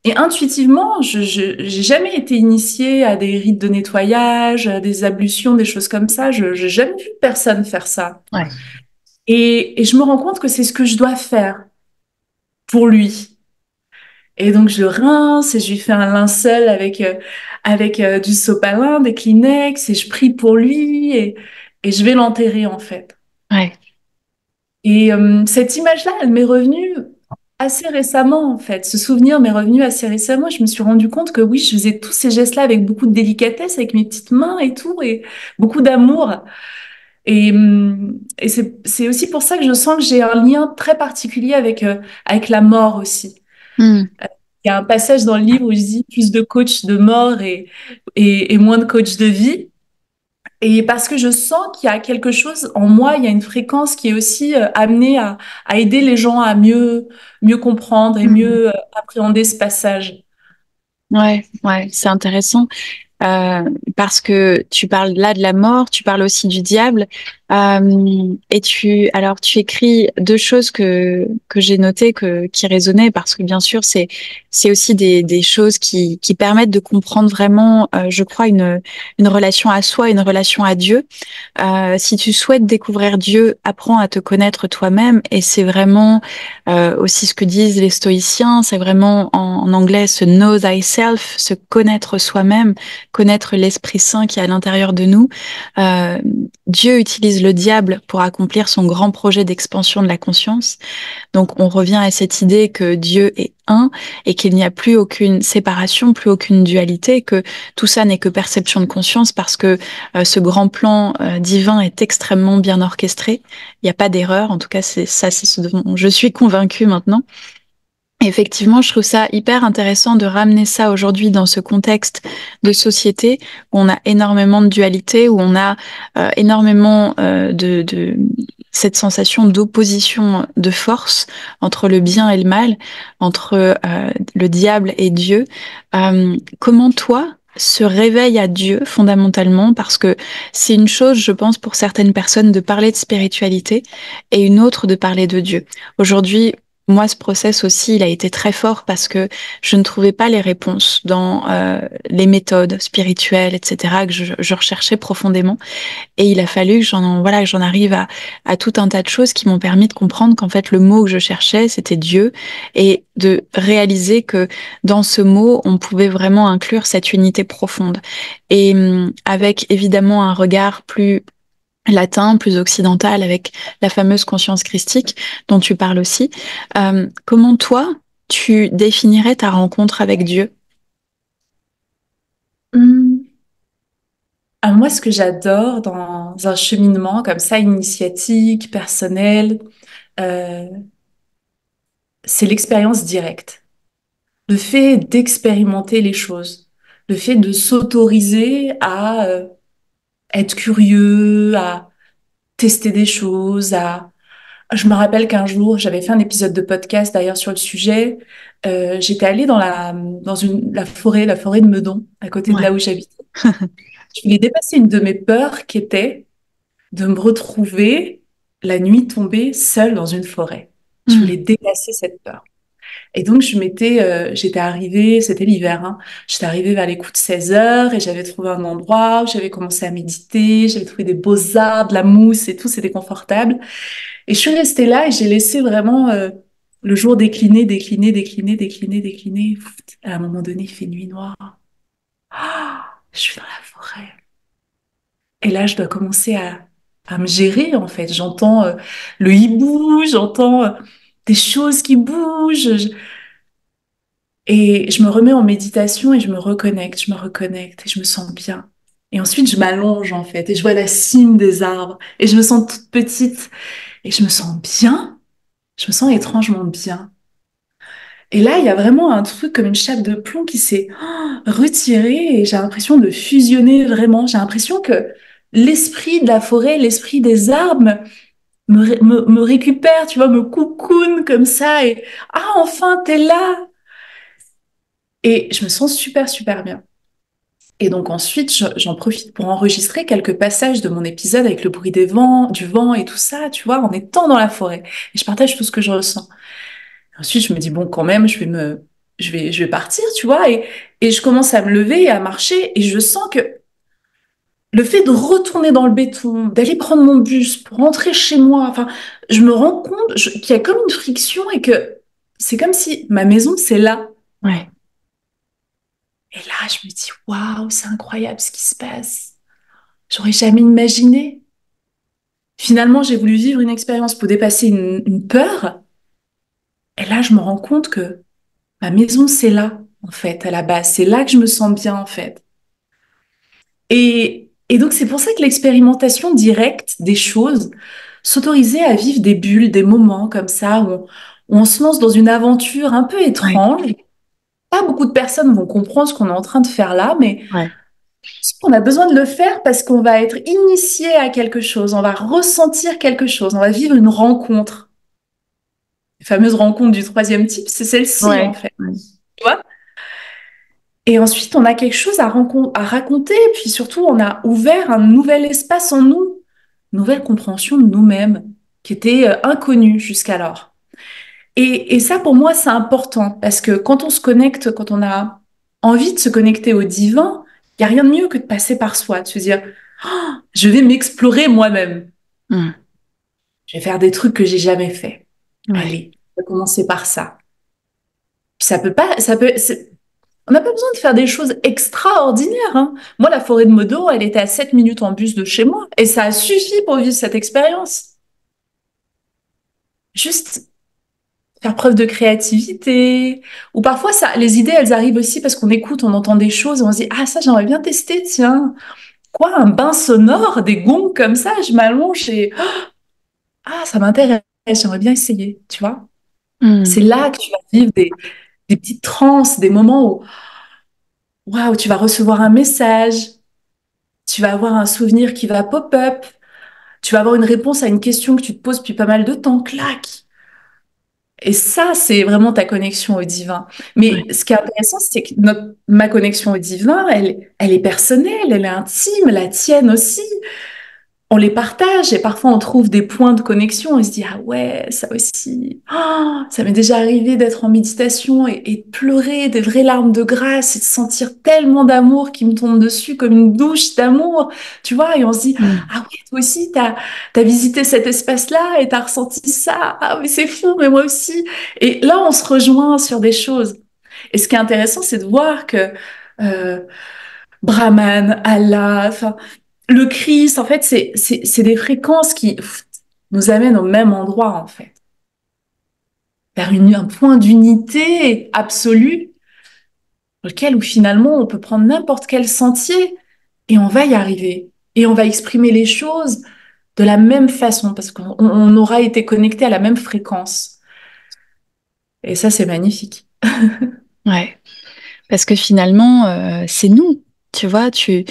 Et intuitivement, j'ai jamais été initiée à des rites de nettoyage, à des ablutions, des choses comme ça. J'ai jamais vu personne faire ça. ouais, Et je me rends compte que c'est ce que je dois faire pour lui. Et donc je le rince et je lui fais un linceul avec du sopalin, des Kleenex et je prie pour lui et je vais l'enterrer en fait. ouais, Et cette image-là, elle m'est revenue assez récemment, en fait. Ce souvenir m'est revenu assez récemment. Je me suis rendu compte que oui, je faisais tous ces gestes-là avec beaucoup de délicatesse, avec mes petites mains et tout, et beaucoup d'amour. Et c'est aussi pour ça que je sens que j'ai un lien très particulier avec la mort aussi. hmm, Il y a un passage dans le livre où je dis plus de coach de mort et moins de coach de vie. Et parce que je sens qu'il y a quelque chose en moi, il y a une fréquence qui est aussi amenée à aider les gens à mieux comprendre et Mhm. mieux appréhender ce passage. Ouais, ouais, c'est intéressant. Euh, Parce que tu parles là de la mort, tu parles aussi du diable, et alors tu écris deux choses que j'ai notées qui résonnaient parce que bien sûr c'est aussi des choses qui permettent de comprendre vraiment, je crois une relation à soi, une relation à Dieu. Si tu souhaites découvrir Dieu, apprends à te connaître toi-même. Et c'est vraiment aussi ce que disent les stoïciens, c'est vraiment en anglais se know thyself, se connaître soi-même, connaître l'Esprit Saint qui est à l'intérieur de nous. Euh, Dieu utilise le diable pour accomplir son grand projet d'expansion de la conscience. Donc on revient à cette idée que Dieu est un et qu'il n'y a plus aucune séparation, plus aucune dualité, que tout ça n'est que perception de conscience parce que ce grand plan divin est extrêmement bien orchestré. Il n'y a pas d'erreur, en tout cas c'est ça, c'est ce dont je suis convaincue maintenant. Effectivement, je trouve ça hyper intéressant de ramener ça aujourd'hui dans ce contexte de société où on a énormément de dualité, où on a énormément de cette sensation d'opposition de force entre le bien et le mal, entre le diable et Dieu. Comment toi se réveille à Dieu fondamentalement, parce que c'est une chose, je pense, pour certaines personnes de parler de spiritualité et une autre de parler de Dieu. Aujourd'hui, moi, ce process aussi, il a été très fort parce que je ne trouvais pas les réponses dans les méthodes spirituelles, etc., que je recherchais profondément. Et il a fallu que voilà, que j'en arrive à tout un tas de choses qui m'ont permis de comprendre qu'en fait, le mot que je cherchais, c'était Dieu, et de réaliser que dans ce mot, on pouvait vraiment inclure cette unité profonde. Et avec évidemment un regard plus latin, plus occidental, avec la fameuse conscience christique dont tu parles aussi. Comment toi, tu définirais ta rencontre avec Dieu? Hum. Alors moi, ce que j'adore dans un cheminement comme ça, initiatique, personnel, euh, c'est l'expérience directe. Le fait d'expérimenter les choses, le fait de s'autoriser à être curieux, à tester des choses, à... Je me rappelle qu'un jour, j'avais fait un épisode de podcast d'ailleurs sur le sujet. J'étais allée dans la forêt de Meudon, à côté de là Ouais. où j'habite. Je voulais dépasser une de mes peurs qui était de me retrouver la nuit tombée seule dans une forêt. Je voulais Hmm. dépasser cette peur. Et donc, j'étais arrivée, c'était l'hiver, hein. J'étais arrivée vers les coups de 16 heures et j'avais trouvé un endroit où j'avais commencé à méditer, j'avais trouvé des beaux arbres, de la mousse et tout, c'était confortable. Et je suis restée là et j'ai laissé vraiment le jour décliner, décliner, décliner, décliner, décliner. À un moment donné, il fait nuit noire. Ah, je suis dans la forêt. Et là, je dois commencer à me gérer, en fait. J'entends le hibou, j'entends des choses qui bougent. Et je me remets en méditation et je me reconnecte et je me sens bien. Et ensuite, je m'allonge, en fait, et je vois la cime des arbres et je me sens toute petite et je me sens bien. Je me sens étrangement bien. Et là, il y a vraiment un truc comme une chape de plomb qui s'est retirée et j'ai l'impression de fusionner vraiment. J'ai l'impression que l'esprit de la forêt, l'esprit des arbres me récupère, tu vois, me coucoune comme ça et ah, enfin, t'es là. Et je me sens super, super bien. Et donc ensuite, j'en profite pour enregistrer quelques passages de mon épisode avec le bruit des vents, du vent et tout ça, tu vois, en étant dans la forêt. Et je partage tout ce que je ressens. Ensuite, je me dis, bon, quand même, je vais partir, tu vois, et je commence à me lever et à marcher, et je sens que le fait de retourner dans le béton, d'aller prendre mon bus pour rentrer chez moi, enfin, je me rends compte qu'il y a comme une friction et que c'est comme si ma maison, c'est là. Ouais. Et là, je me dis, waouh, c'est incroyable ce qui se passe. J'aurais jamais imaginé. Finalement, j'ai voulu vivre une expérience pour dépasser une peur, et là, je me rends compte que ma maison, c'est là, en fait, à la base. C'est là que je me sens bien, en fait. Et donc, c'est pour ça que l'expérimentation directe des choses, s'autoriser à vivre des bulles, des moments comme ça, où on se lance dans une aventure un peu Ouais. étrange, pas beaucoup de personnes vont comprendre ce qu'on est en train de faire là, mais Ouais. on a besoin de le faire parce qu'on va être initié à quelque chose, on va ressentir quelque chose, on va vivre une rencontre. La fameuse rencontre du troisième type, c'est celle-ci en Ouais. fait. Ouais. Tu vois. Et ensuite, on a quelque chose à raconter, et puis surtout, on a ouvert un nouvel espace en nous, une nouvelle compréhension de nous-mêmes, qui était inconnue jusqu'alors. Et ça, pour moi, c'est important, parce que quand on se connecte, quand on a envie de se connecter au divin, il n'y a rien de mieux que de passer par soi, de se dire, oh, je vais m'explorer moi-même. Mm. Je vais faire des trucs que j'ai jamais fait. Ouais. Allez, on va commencer par ça. Ça peut pas, ça peut, on n'a pas besoin de faire des choses extraordinaires, hein. Moi, la forêt de Meudon, elle était à 7 minutes en bus de chez moi. Et ça a suffi pour vivre cette expérience. Juste faire preuve de créativité. Ou parfois, ça, les idées, elles arrivent aussi parce qu'on écoute, on entend des choses et on se dit, ah, ça, j'aimerais bien tester, tiens. Quoi, un bain sonore, des gongs comme ça, je m'allonge et, ah, ça m'intéresse, j'aimerais bien essayer, tu vois. C'est Mm. là que tu vas vivre des petites transes, des moments où, waouh, tu vas recevoir un message, tu vas avoir un souvenir qui va pop-up, tu vas avoir une réponse à une question que tu te poses depuis pas mal de temps, clac. Et ça, c'est vraiment ta connexion au divin. Mais Ouais. ce qui est intéressant, c'est que ma connexion au divin, elle est personnelle, elle est intime, la tienne aussi. On les partage et parfois on trouve des points de connexion et se dit ah ouais, ça aussi. Ah, ça m'est déjà arrivé d'être en méditation et de pleurer des vraies larmes de grâce et de sentir tellement d'amour qui me tombe dessus comme une douche d'amour, tu vois, et on se dit Mm. ah ouais, toi aussi t'as visité cet espace-là et t'as ressenti ça. Ah mais c'est fou, mais moi aussi. Et là on se rejoint sur des choses. Et ce qui est intéressant, c'est de voir que euh, Brahman, Allah, enfin le Christ, en fait, c'est des fréquences qui nous amènent au même endroit, en fait, vers un point d'unité absolu, lequel où finalement on peut prendre n'importe quel sentier et on va y arriver. Et on va exprimer les choses de la même façon, parce qu'on aura été connecté à la même fréquence. Et ça, c'est magnifique. Ouais. Parce que finalement, c'est nous. Tu vois, tu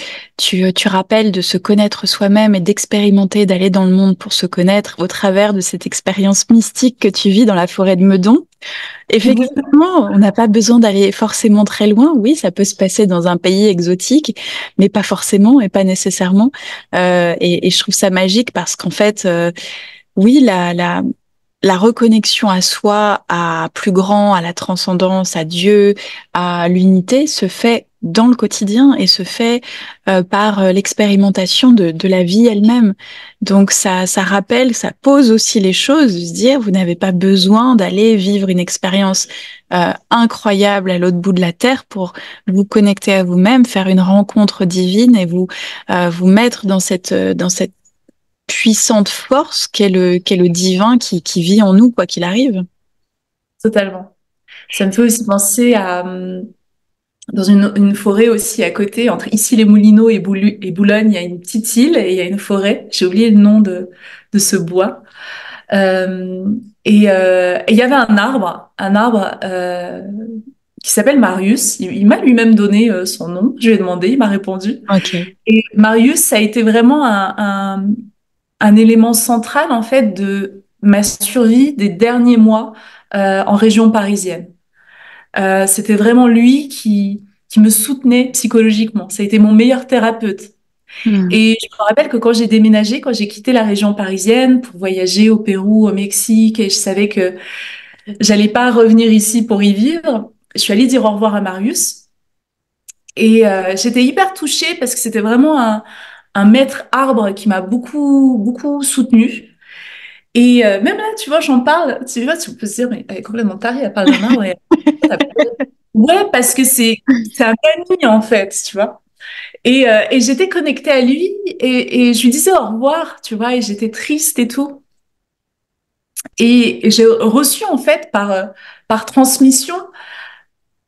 rappelles de se connaître soi-même et d'expérimenter, d'aller dans le monde pour se connaître au travers de cette expérience mystique que tu vis dans la forêt de Meudon. Effectivement, on n'a pas besoin d'aller forcément très loin. Oui, ça peut se passer dans un pays exotique, mais pas forcément et pas nécessairement. Et je trouve ça magique parce qu'en fait, oui, la reconnexion à soi, à plus grand, à la transcendance, à Dieu, à l'unité, se fait dans le quotidien et se fait par l'expérimentation de la vie elle-même. Donc ça rappelle, ça pose aussi les choses, de se dire, vous n'avez pas besoin d'aller vivre une expérience incroyable à l'autre bout de la terre pour vous connecter à vous-même, faire une rencontre divine et vous mettre dans cette puissante force qu'est le divin qui vit en nous, quoi qu'il arrive. Totalement. Ça me fait aussi penser à, dans une forêt aussi à côté, entre ici les Moulineaux et Boulogne, il y a une petite île et il y a une forêt. J'ai oublié le nom de ce bois. Euh, et il y avait un arbre qui s'appelle Marius. Il m'a lui-même donné son nom. Je lui ai demandé, il m'a répondu. Ok. Et Marius, ça a été vraiment un élément central en fait de ma survie des derniers mois en région parisienne. C'était vraiment lui qui me soutenait psychologiquement. Ça a été mon meilleur thérapeute. Hmm. Et je me rappelle que quand j'ai déménagé, quand j'ai quitté la région parisienne pour voyager au Pérou, au Mexique, et je savais que j'allais pas revenir ici pour y vivre, je suis allée dire au revoir à Marius. Et j'étais hyper touchée parce que c'était vraiment un maître arbre qui m'a beaucoup, beaucoup soutenue. Et même là, tu vois, j'en parle, tu vois, tu peux se dire, mais elle est complètement tarée, elle parle d'un arbre. Ouais, parce que c'est un ami, en fait, tu vois. Et j'étais connectée à lui et je lui disais au revoir, tu vois, et j'étais triste et tout. Et j'ai reçu, en fait, par transmission,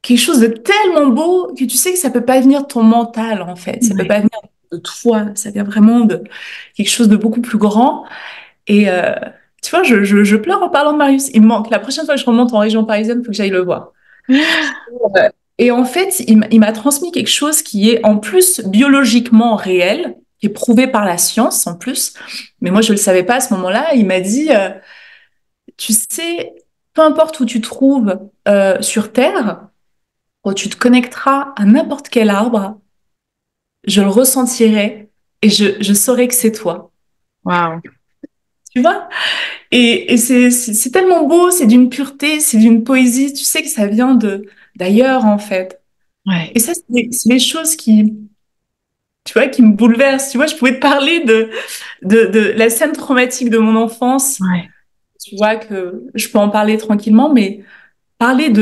quelque chose de tellement beau que tu sais que ça peut pas venir de ton mental, en fait. Ça peut Ouais. pas venir de toi. Ça vient vraiment de quelque chose de beaucoup plus grand. Et tu vois, je pleure en parlant de Marius. Il me manque. La prochaine fois que je remonte en région parisienne, il faut que j'aille le voir. Ouais. Et en fait, il m'a transmis quelque chose qui est en plus biologiquement réel, qui est prouvé par la science en plus. Mais moi, je le savais pas à ce moment-là. Il m'a dit, tu sais, peu importe où tu te trouves sur Terre, quand tu te connecteras à n'importe quel arbre, je le ressentirai et je saurai que c'est toi. Waouh. Tu vois? Et c'est tellement beau, c'est d'une pureté, c'est d'une poésie. Tu sais que ça vient de d'ailleurs en fait. Ouais, Et ça, c'est les choses qui, tu vois, qui me bouleversent. Tu vois, je pouvais te parler de la scène traumatique de mon enfance. ouais, Tu vois que je peux en parler tranquillement, mais parler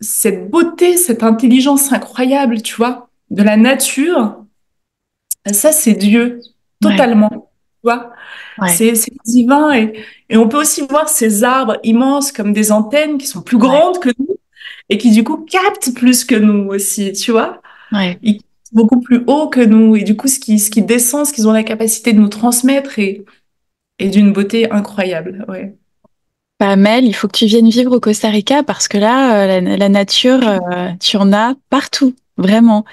cette beauté, cette intelligence incroyable, tu vois, de la nature, ça, c'est Dieu, ouais, totalement. Tu vois, ouais, c'est divin et on peut aussi voir ces arbres immenses comme des antennes qui sont plus ouais, grandes que nous et qui du coup captent plus que nous aussi, tu vois. ouais. Ils captent beaucoup plus haut que nous et du coup ce qui descend, ce qu'ils ont la capacité de nous transmettre est d'une beauté incroyable. Ouais. Bah, Mel, il faut que tu viennes vivre au Costa Rica parce que là, la nature, tu en as partout, vraiment.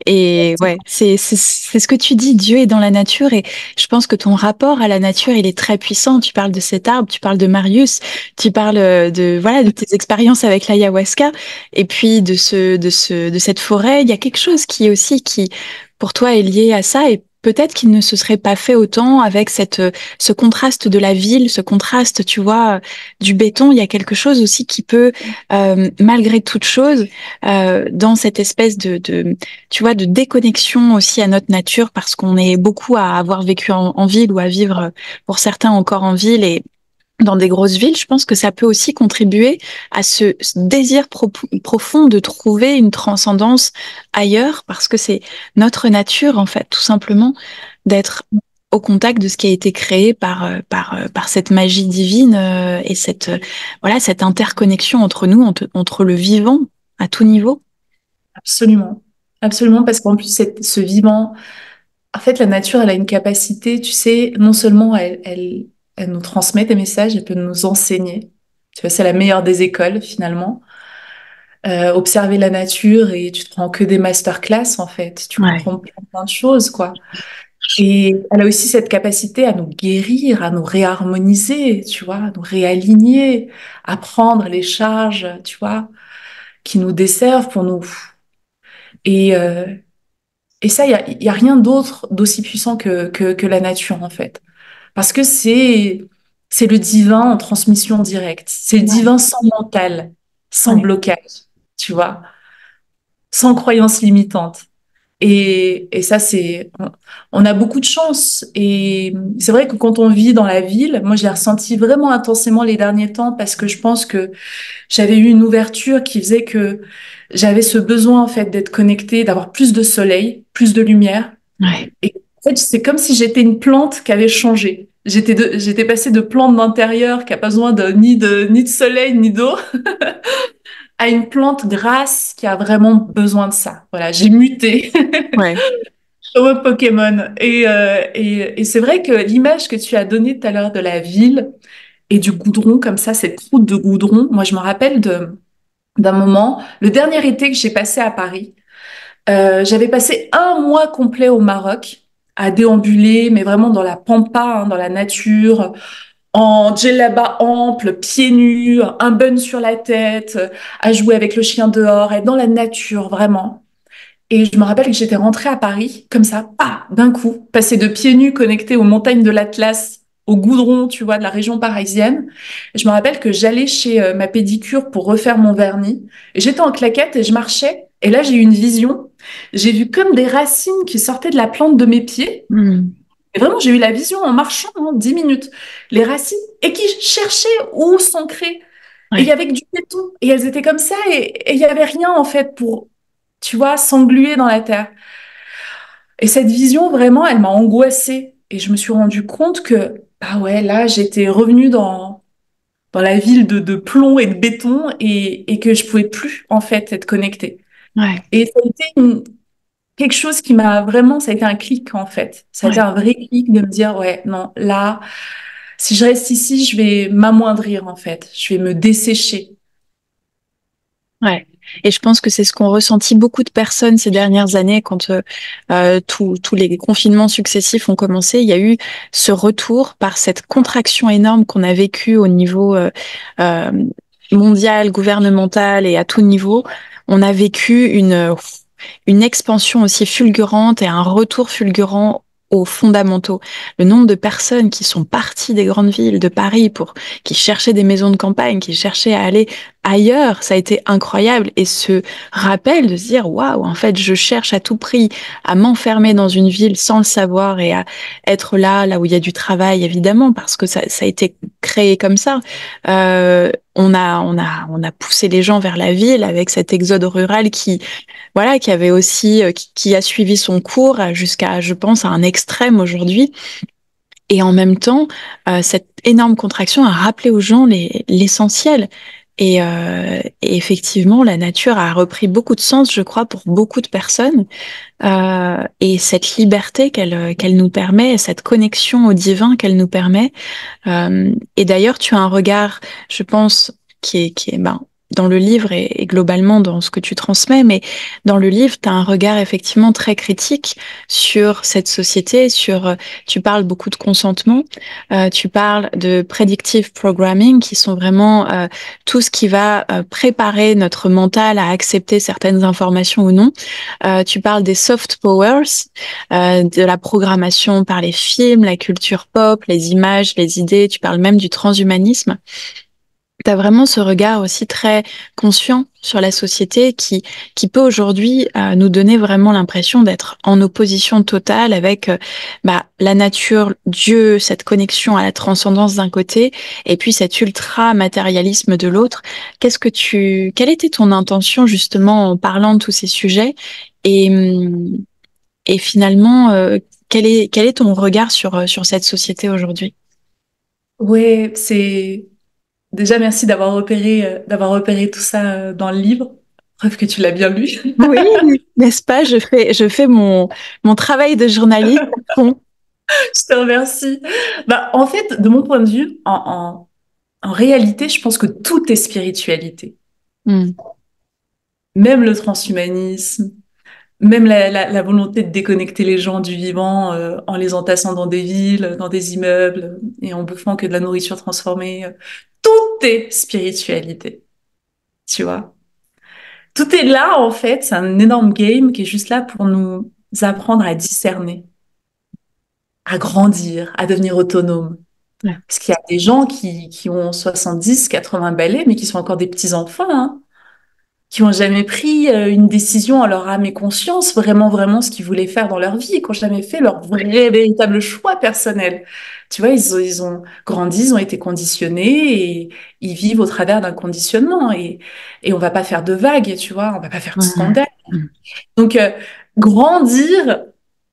Et ouais, c'est ce que tu dis, Dieu est dans la nature et je pense que ton rapport à la nature, il est très puissant. Tu parles de cet arbre, tu parles de Marius, tu parles de voilà de tes expériences avec l'ayahuasca et puis de cette forêt. Il y a quelque chose qui est aussi qui pour toi est lié à ça et peut-être qu'il ne se serait pas fait autant avec ce contraste de la ville, ce contraste, tu vois du béton, il y a quelque chose aussi qui peut, malgré toute chose, dans cette espèce tu vois, de déconnexion aussi à notre nature, parce qu'on est beaucoup à avoir vécu en ville ou à vivre, pour certains encore en ville et dans des grosses villes, je pense que ça peut aussi contribuer à ce désir profond de trouver une transcendance ailleurs, parce que c'est notre nature, en fait, tout simplement, d'être au contact de ce qui a été créé par cette magie divine et voilà, cette interconnexion entre nous, entre le vivant à tout niveau. Absolument. Absolument, parce qu'en plus, ce vivant, en fait, la nature, elle a une capacité, tu sais, non seulement elle nous transmet des messages, elle peut nous enseigner. Tu vois, c'est la meilleure des écoles, finalement. Observer la nature et tu te prends que des masterclass, en fait. Tu Ouais, comprends plein de choses, quoi. Et elle a aussi cette capacité à nous guérir, à nous réharmoniser, tu vois, à nous réaligner, à prendre les charges, tu vois, qui nous desservent pour nous. Et, euh, Et ça, il y a rien d'autre d'aussi puissant que la nature, en fait. Parce que c'est le divin en transmission directe. C'est le ouais, divin sans mental, sans ouais, blocage, tu vois, sans croyance limitante. Et ça, on a beaucoup de chance. Et c'est vrai que quand on vit dans la ville, moi, je l'ai ressenti vraiment intensément les derniers temps parce que je pense que j'avais eu une ouverture qui faisait que j'avais ce besoin, en fait, d'être connectée, d'avoir plus de soleil, plus de lumière. ouais, Et en fait, c'est comme si j'étais une plante qui avait changé. J'étais passée de plante d'intérieur qui a pas besoin ni de soleil, ni d'eau, à une plante grasse qui a vraiment besoin de ça. Voilà, j'ai muté ouais, comme un Pokémon. Et c'est vrai que l'image que tu as donnée tout à l'heure de la ville et du goudron, comme ça, cette croûte de goudron, moi, je me rappelle d'un moment, le dernier été que j'ai passé à Paris. J'avais passé un mois complet au Maroc à déambuler, mais vraiment dans la pampa, hein, dans la nature, en djellaba ample, pieds nus, un bun sur la tête, à jouer avec le chien dehors, être dans la nature, vraiment. Et je me rappelle que j'étais rentrée à Paris, comme ça, d'un coup, passée de pieds nus connectés aux montagnes de l'Atlas, au goudron, tu vois, de la région parisienne. Et je me rappelle que j'allais chez ma pédicure pour refaire mon vernis. Et j'étais en claquette et je marchais. Et là, j'ai eu une vision. J'ai vu comme des racines qui sortaient de la plante de mes pieds. hmm, Et vraiment, j'ai eu la vision en marchant, hein, 10 minutes. Les racines, et qui cherchaient où s'ancrer. Et il y ouais, avait que du béton. Et elles étaient comme ça. Et il y avait rien, en fait, pour, tu vois, s'engluer dans la terre. Et cette vision, vraiment, elle m'a angoissée. Et je me suis rendu compte que, bah ouais, là, j'étais revenue dans la ville de plomb et de béton et que je pouvais plus, en fait, être connectée. ouais, Et ça a été quelque chose qui m'a vraiment, ça a été un clic, en fait. Ça a été ouais, un vrai clic de me dire, ouais, non, là, si je reste ici, je vais m'amoindrir, en fait. Je vais me dessécher. ouais. Et je pense que c'est ce qu'ont ressenti beaucoup de personnes ces dernières années quand tous les confinements successifs ont commencé. Il y a eu ce retour par cette contraction énorme qu'on a vécue au niveau euh, mondial, gouvernemental et à tout niveau. On a vécu une expansion aussi fulgurante et un retour fulgurant aux fondamentaux. Le nombre de personnes qui sont parties des grandes villes de Paris qui cherchaient des maisons de campagne, qui cherchaient à aller ailleurs, ça a été incroyable. Et ce rappel de se dire, waouh, en fait, je cherche à tout prix à m'enfermer dans une ville sans le savoir et à être là où il y a du travail, évidemment, parce que ça a été créé comme ça. On a poussé les gens vers la ville avec cet exode rural qui avait aussi, qui a suivi son cours jusqu'à, je pense, à un extrême aujourd'hui. Et en même temps, cette énorme contraction a rappelé aux gens l'essentiel. Et effectivement, la nature a repris beaucoup de sens, je crois, pour beaucoup de personnes. Et cette liberté qu'elle nous permet, cette connexion au divin qu'elle nous permet, et d'ailleurs, tu as un regard, je pense, qui est dans le livre et globalement dans ce que tu transmets, mais dans le livre, tu as un regard effectivement très critique sur cette société, tu parles beaucoup de consentement, tu parles de predictive programming, qui sont vraiment tout ce qui va préparer notre mental à accepter certaines informations ou non. Tu parles des soft powers, de la programmation par les films, la culture pop, les images, les idées, tu parles même du transhumanisme. Tu as vraiment ce regard aussi très conscient sur la société qui peut aujourd'hui nous donner vraiment l'impression d'être en opposition totale avec la nature, Dieu, cette connexion à la transcendance d'un côté, et puis cet ultra-matérialisme de l'autre. Quelle était ton intention justement en parlant de tous ces sujets et, hum, et finalement, quel est ton regard sur cette société aujourd'hui? Ouais, c'est déjà merci d'avoir repéré tout ça dans le livre. Preuve que tu l'as bien lu. Oui, n'est-ce pas? Je fais mon travail de journaliste à fond. Je te remercie. Bah, en fait, de mon point de vue, en réalité, je pense que tout est spiritualité. Hmm. Même le transhumanisme, même la volonté de déconnecter les gens du vivant en les entassant dans des villes, dans des immeubles et en bouffant que de la nourriture transformée. Tout est spiritualité, tu vois. Tout est là, en fait. C'est un énorme game qui est juste là pour nous apprendre à discerner, à grandir, à devenir autonome. Ouais. Parce qu'il y a des gens qui ont 70, 80 balais, mais qui sont encore des petits-enfants, hein, qui ont jamais pris une décision en leur âme et conscience, vraiment, vraiment ce qu'ils voulaient faire dans leur vie, qui n'ont jamais fait leur vrai, véritable choix personnel. Tu vois, ils ont grandi, ils ont été conditionnés et ils vivent au travers d'un conditionnement. Et on va pas faire de vagues, tu vois, on va pas faire de Hmm. scandale. Hmm. Donc, grandir,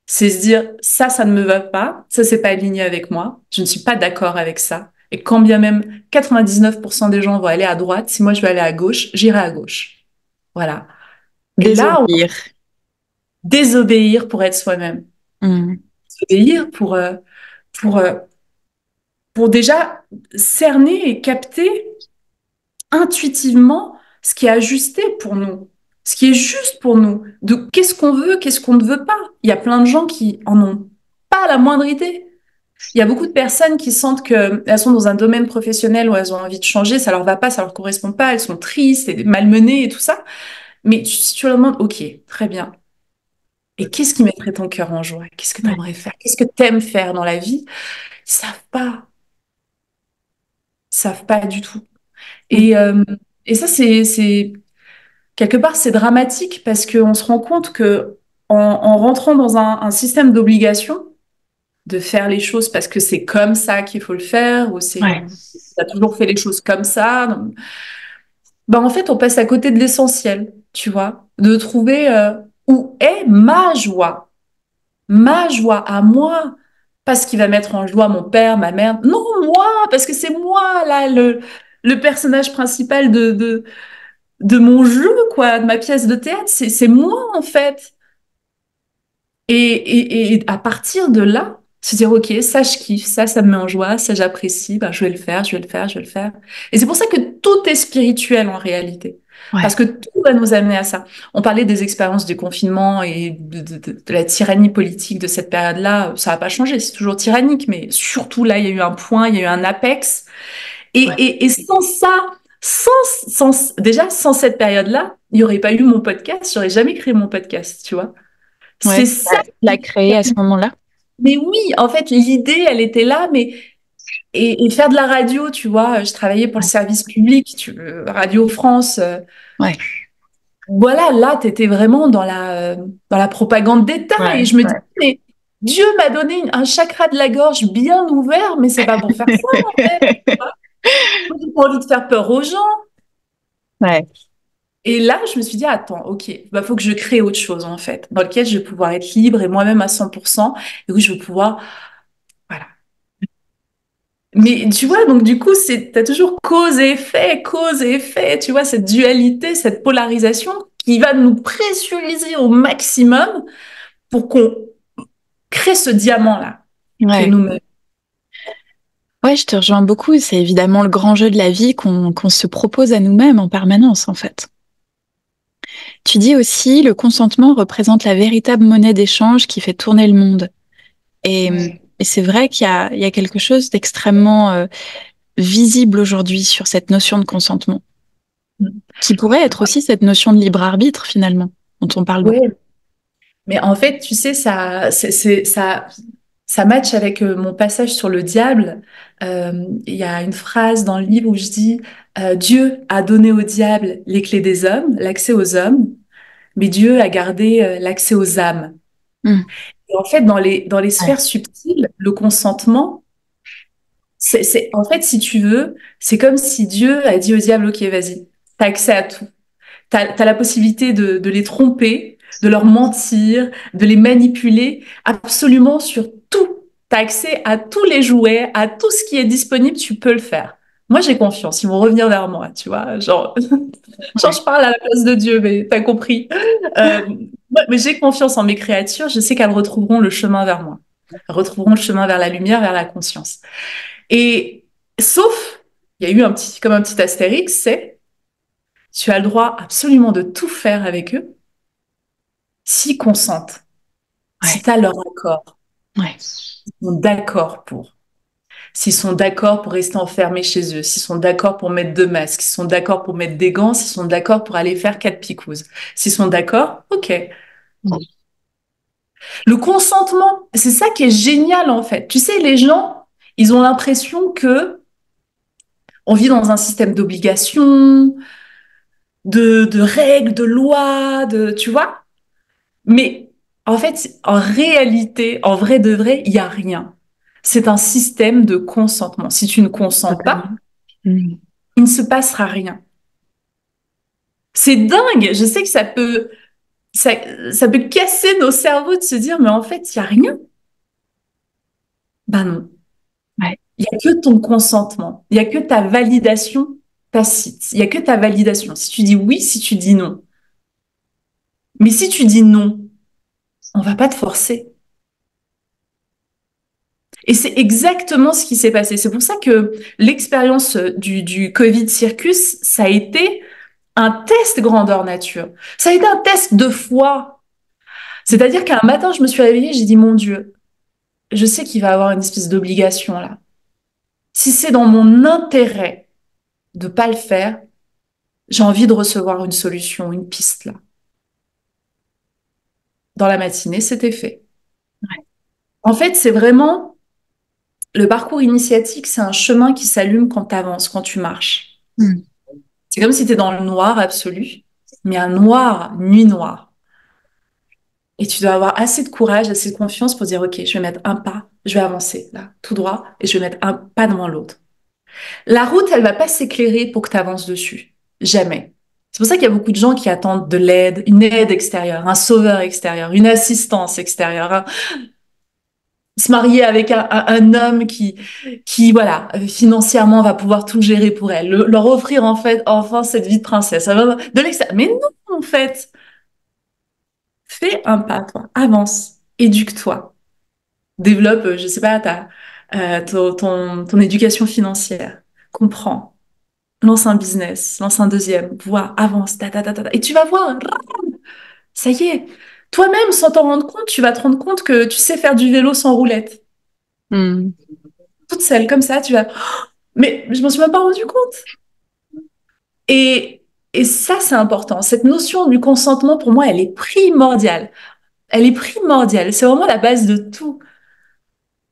c'est se dire, ça ne me va pas, ça, c'est pas aligné avec moi, je ne suis pas d'accord avec ça. Et quand bien même 99% des gens vont aller à droite, si moi je veux aller à gauche, j'irai à gauche. Voilà. Et là, on va Désobéir. désobéir pour être soi-même. Hmm. Désobéir pour, euh, pour déjà cerner et capter intuitivement ce qui est ajusté pour nous, ce qui est juste pour nous, de qu'est-ce qu'on veut, qu'est-ce qu'on ne veut pas. Il y a plein de gens qui en ont pas la moindre idée. Il y a beaucoup de personnes qui sentent qu'elles sont dans un domaine professionnel où elles ont envie de changer, ça leur va pas, ça leur correspond pas, elles sont tristes et malmenées et tout ça. Mais si tu leur demandes, ok, très bien. Et qu'est-ce qui mettrait ton cœur en joie? Qu'est-ce que tu Ouais. aimerais faire? Qu'est-ce que tu aimes faire dans la vie? Ils savent pas. Ils savent pas du tout. Hmm. Et ça, quelque part, c'est dramatique parce qu'on se rend compte que en rentrant dans un système d'obligation, de faire les choses parce que c'est comme ça qu'il faut le faire, ou Ouais. t'as toujours fait les choses comme ça, ben en fait, on passe à côté de l'essentiel, tu vois, de trouver où est ma joie à moi, pas ce qui va mettre en joie mon père, ma mère, non, moi, parce que c'est moi, là, le personnage principal de mon jeu, quoi, de ma pièce de théâtre, c'est moi, en fait. Et à partir de là, se dire, OK, ça, je kiffe, ça me met en joie, ça, j'apprécie, bah, je vais le faire, je vais le faire, je vais le faire. Et c'est pour ça que tout est spirituel en réalité. Ouais, Parce que tout va nous amener à ça. On parlait des expériences du confinement et de la tyrannie politique de cette période-là. Ça n'a pas changé, c'est toujours tyrannique, mais surtout là, il y a eu un point, il y a eu un apex. ouais, Et sans ça, sans, déjà, sans cette période-là, il n'y aurait pas eu mon podcast, j'aurais jamais créé mon podcast, tu vois. C'est ouais. ça. L'a créé à ce moment-là. Mais oui, en fait, l'idée, elle était là, mais et faire de la radio, tu vois, je travaillais pour le Ouais, service public, Radio France. ouais, Voilà, là, tu étais vraiment dans la propagande d'État. Et ouais, je me dis, ouais. mais Dieu m'a donné un chakra de la gorge bien ouvert, mais c'est pas pour faire ça, en fait. Moi, j'ai pas envie de faire peur aux gens. Ouais, Et là, je me suis dit, attends, ok, bah, faut que je crée autre chose, en fait, dans lequel je vais pouvoir être libre et moi-même à 100%, et où je vais pouvoir, voilà. Mais tu vois, donc du coup, t'as toujours cause et effet, tu vois, cette dualité, cette polarisation qui va nous pressuriser au maximum pour qu'on crée ce diamant-là qui est ouais. nous-mêmes. Ouais, je te rejoins beaucoup. C'est évidemment le grand jeu de la vie qu'on se propose à nous-mêmes en permanence, en fait. Tu dis aussi, le consentement représente la véritable monnaie d'échange qui fait tourner le monde. Et, Ouais. et c'est vrai il y a quelque chose d'extrêmement visible aujourd'hui sur cette notion de consentement, qui pourrait être aussi cette notion de libre arbitre, finalement, dont on parle beaucoup. Ouais, mais en fait, tu sais, ça match avec mon passage sur le diable. Il y a une phrase dans le livre où je dis Dieu a donné au diable les clés des hommes, l'accès aux hommes, mais Dieu a gardé l'accès aux âmes. Mm. Et en fait, dans les Ouais, sphères subtiles, le consentement, en fait, si tu veux, c'est comme si Dieu a dit au diable, OK, vas-y, t'as accès à tout. T'as la possibilité de les tromper, de leur mentir, de les manipuler, absolument sur tout. T'as accès à tous les jouets, à tout ce qui est disponible, tu peux le faire. Moi, j'ai confiance, ils vont revenir vers moi, tu vois. Genre, genre ouais, je parle à la place de Dieu, mais t'as compris. Euh, mais j'ai confiance en mes créatures, je sais qu'elles retrouveront le chemin vers moi. Elles retrouveront le chemin vers la lumière, vers la conscience. Et sauf, il y a eu comme un petit astérix, c'est tu as le droit absolument de tout faire avec eux s'ils consentent, si ouais, tu as leur accord, ouais. s'ils sont d'accord pour. S'ils sont d'accord pour rester enfermés chez eux, s'ils sont d'accord pour mettre deux masques, s'ils sont d'accord pour mettre des gants, s'ils sont d'accord pour aller faire quatre picouzes. S'ils sont d'accord, ok. Le consentement, c'est ça qui est génial en fait. Tu sais, les gens, ils ont l'impression que on vit dans un système d'obligations, de règles, de lois, tu vois. Mais en fait, en réalité, en vrai de vrai, il n'y a rien. C'est un système de consentement. Si tu ne consens pas, Totalement. Mm. il ne se passera rien. C'est dingue. Je sais que ça, ça peut casser nos cerveaux de se dire, mais en fait, il n'y a rien. Ben non. Ouais. Il n'y a que ton consentement. Il n'y a que ta validation tacite. Il n'y a que ta validation. Si tu dis oui, si tu dis non. Mais si tu dis non, on va pas te forcer. Et c'est exactement ce qui s'est passé. C'est pour ça que l'expérience du Covid Circus, ça a été un test grandeur nature. Ça a été un test de foi. C'est-à-dire qu'un matin, je me suis réveillée, j'ai dit, mon Dieu, je sais qu'il va y avoir une espèce d'obligation là. Si c'est dans mon intérêt de pas le faire, j'ai envie de recevoir une solution, une piste là. Dans la matinée, c'était fait. En fait, c'est vraiment le parcours initiatique, c'est un chemin qui s'allume quand tu avances, quand tu marches. Mm. C'est comme si tu es dans le noir absolu, mais un noir, nuit noire. Et tu dois avoir assez de courage, assez de confiance pour dire, OK, je vais mettre un pas, je vais avancer là, tout droit, et je vais mettre un pas devant l'autre. La route, elle va pas s'éclairer pour que tu avances dessus. Jamais. C'est pour ça qu'il y a beaucoup de gens qui attendent de l'aide, une aide extérieure, un sauveur extérieur, une assistance extérieure, se marier avec un homme qui voilà, financièrement va pouvoir tout gérer pour elle, leur offrir en fait enfin cette vie de princesse. De l'extérieur. Mais non, en fait, fais un pas, toi, avance, éduque-toi, développe, je sais pas, ton éducation financière, comprends. lance un business, lance un deuxième, vois, avance, et tu vas voir, ça y est. Toi-même, sans t'en rendre compte, tu vas te rendre compte que tu sais faire du vélo sans roulette. Hmm. Toute seule, comme ça, tu vas, mais je m'en suis même pas rendu compte. Et, et ça, c'est important. Cette notion du consentement, pour moi, elle est primordiale. Elle est primordiale. C'est vraiment la base de tout.